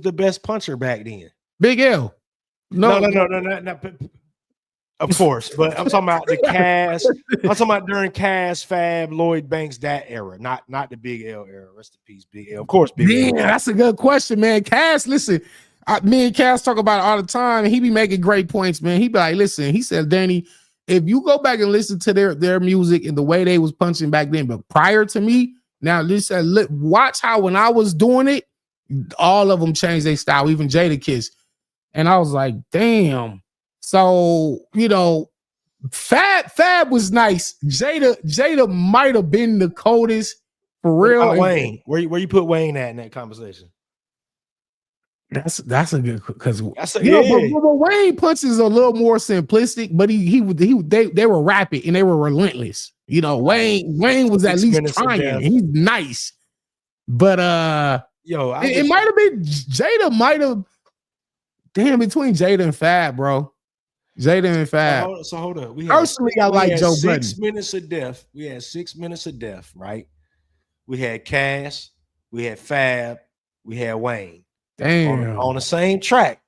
the best puncher back then? Big L. No. Of course, but I'm talking about the Cass. I'm talking about during Cass, Fab, Lloyd Banks, that era, not the Big L era. Rest in peace, Big L. Of course, Big L. Yeah, that's a good question, man. Cass, listen, me and Cass talk about it all the time, and he be making great points, man. He be like, listen, he said, Danny, if you go back and listen to their music and the way they was punching back then, but prior to me, now listen, watch how when I was doing it, all of them changed their style, even Jadakiss. And I was like, damn. So, you know, Fab was nice. Jada might have been the coldest for real. Wayne, where you put Wayne at in that conversation? That's a good, because but Wayne punches a little more simplistic, but they were rapid and they were relentless. You know, Wayne was at least trying. He's nice, but it might have been Jada. Might have between Jada and Fab, bro. Jada and Fab. So hold up. Personally, I like Joe Budden. 6 minutes of death. We had 6 minutes of death, right? We had Cass, we had Fab, we had Wayne. Damn. On the same track.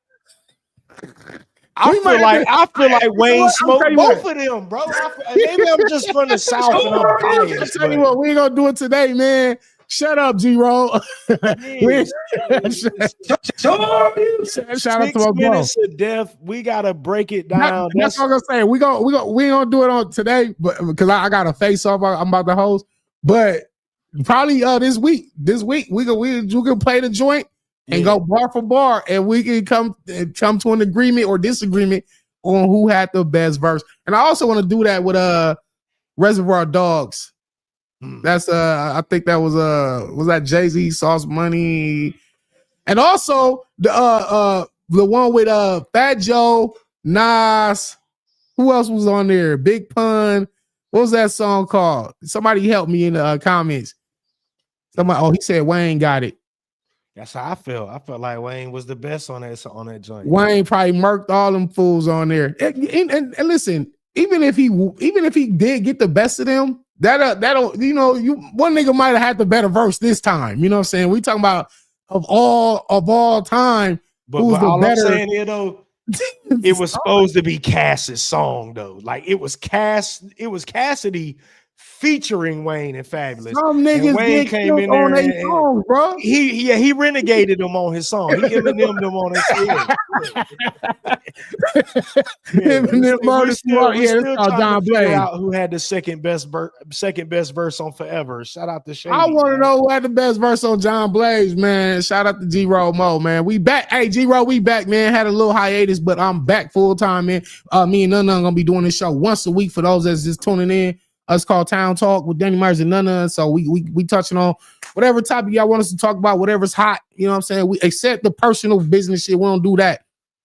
I feel like Wayne smoked both of them, bro. Maybe I'm just from the South and I'm biased. I'll tell you what, we ain't gonna do it today, man. Shut up, G-Roll. Shout out to my minutes of death. We gotta break it down. That's what I'm gonna say. We ain't gonna do it on today, but because I got a face off, I'm about to host. But probably this week we can play the joint and go bar for bar, and we can come to an agreement or disagreement on who had the best verse. And I also want to do that with Reservoir Dogs. That's I think that was that Jay-Z, Sauce Money, and also the one with Fat Joe, Nas. Who else was on there? Big Pun. What was that song called? Somebody help me in the comments. He said Wayne got it. That's how I felt. I felt like Wayne was the best on that joint. Wayne probably murked all them fools on there. And listen, even if he did get the best of them, that'll one nigga might have had the better verse this time. You know what I'm saying? We talking about of all time. But all better? I'm saying here though, it was supposed to be Cass's song though. Like it was Cassidy featuring Wayne and Fabulous. Some niggas and Wayne came in there on songs, bro. He renegaded them on his song. He Eminem them on his John Blaze. Who had the second best verse on Forever? Shout out to Shady. I want to know who had the best verse on John Blaze, man. Shout out to G-Roll Mo, man. We back. Hey, G-Roll, we back, man. Had a little hiatus, but I'm back full time, man. Me and NUNN gonna be doing this show once a week for those that's just tuning in. It's called Town Talk with Danny Myers and NUNN. So we touching on whatever topic y'all want us to talk about, whatever's hot. You know what I'm saying? We accept the personal business shit. We don't do that.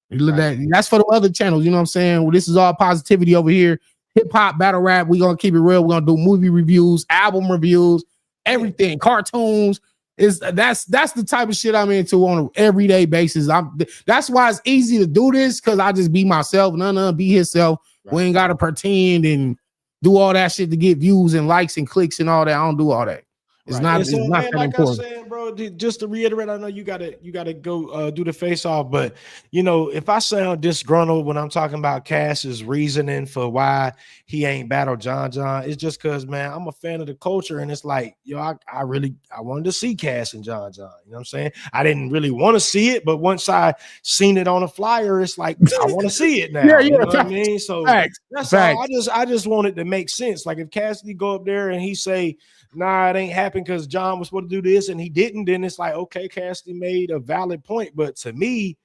That's for the other channels. You know what I'm saying? Well, this is all positivity over here. Hip hop, battle rap. We're gonna keep it real. We're gonna do movie reviews, album reviews, everything, cartoons. That's the type of shit I'm into on an everyday basis. That's why it's easy to do this, because I just be myself. NUNN be himself. Right. We ain't gotta pretend and do all that shit to get views and likes and clicks and all that. I don't do all that. It's not that like important. I said, bro, just to reiterate, I know you gotta go do the face off, but you know, if I sound disgruntled when I'm talking about Cass's reasoning for why he ain't battled John, it's just because, man, I'm a fan of the culture, and it's like, yo, I wanted to see Cass and John. You know what I'm saying? I didn't really want to see it, but once I seen it on a flyer, it's like I want to see it now. You know what I mean? So that's all. I just wanted to make sense. Like if Cassidy go up there and he say, nah, it ain't happened because John was supposed to do this and he didn't, then it's like, okay, Cassidy made a valid point. But to me,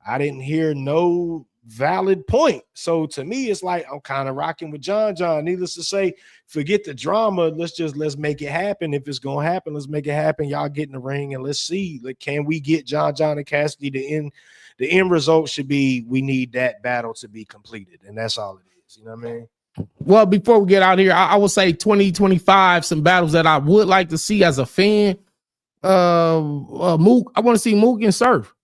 I didn't hear no valid point. So to me, it's like I'm kind of rocking with John. Needless to say, forget the drama. Let's make it happen. If it's gonna happen, let's make it happen. Y'all get in the ring and let's see. Like, can we get John and Cassidy? The end result should be we need that battle to be completed, and that's all it is. You know what I mean? Well, before we get out here, I will say 2025, some battles that I would like to see as a fan. Mook, I want to see Mook and Surf.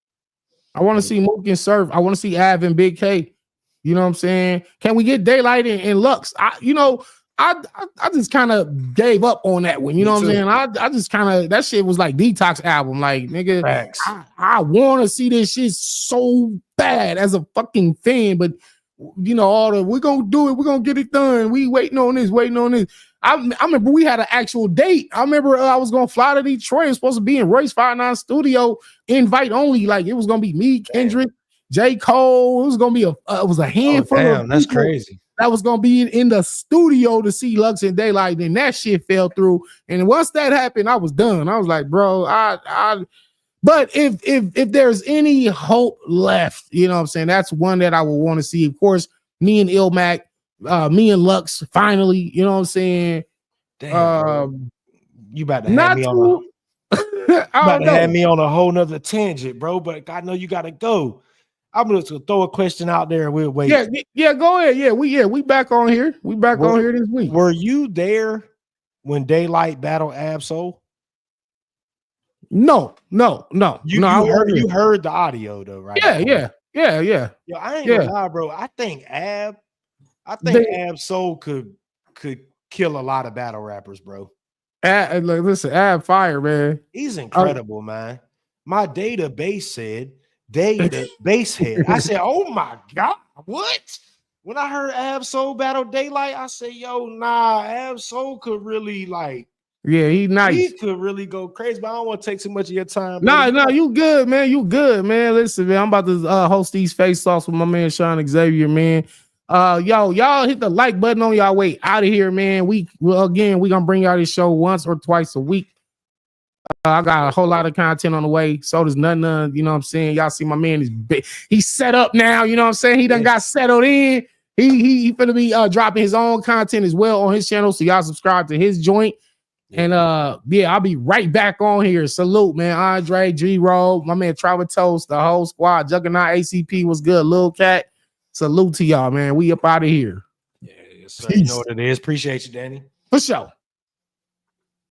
I want to see Mook and Surf. I want to see Av and Big K. You know what I'm saying? Can we get Daylight and Lux? I just kind of gave up on that one. You know what I'm saying? I just kind of, that shit was like Detox album. Like, nigga, I want to see this shit so bad as a fucking fan, but you know, all the we're gonna do it, we're gonna get it done. We waiting on this. I remember we had an actual date. I remember I was gonna fly to Detroit. It was supposed to be in Royce 59 studio, invite only. Like it was gonna be me, Kendrick, J. Cole. It was gonna be it was a handful of that's people crazy. that was gonna be in the studio to see Lux and Daylight. Then that shit fell through. And once that happened, I was done. I was like, bro, but if there's any hope left, you know what I'm saying, that's one that I would want to see. Of course, me and Ilmac, me and Lux, finally, you know what I'm saying. Damn, you about to have me on have me on a whole nother tangent, bro. But I know you gotta go. I'm gonna throw a question out there and we'll wait. Yeah, go ahead. Yeah, we back on here. We back on here this week. Were you there when Daylight battled Ab-Soul? No. You heard the audio though, right? Yeah. Yo, I ain't gonna lie, bro. I think Ab-Soul could kill a lot of battle rappers, bro. Listen, Ab fire, man. He's incredible, man. My database said base head. I said, oh my god, what? When I heard Ab-Soul battle Daylight, I said, yo, nah, Ab-Soul could really he nice. He could really go crazy, but I don't want to take too much of your time. No, you good, man. You good, man. Listen, man, I'm about to host these face-offs with my man Sean Xavier, man. Y'all hit the like button on y'all way out of here, man. We gonna bring y'all this show once or twice a week. I got a whole lot of content on the way. So does NUNN. You know what I'm saying? Y'all see my man is big. He's set up now. You know what I'm saying? He done got settled in. He finna be dropping his own content as well on his channel. So y'all subscribe to his joint. And I'll be right back on here. Salute, man. Andre, G-Roll, my man Travis Toast, the whole squad. Juggernaut ACP was good. Lil Cat. Salute to y'all, man. We up out of here. Yeah, yes, sir. You know what it is. Appreciate you, Danny. For sure.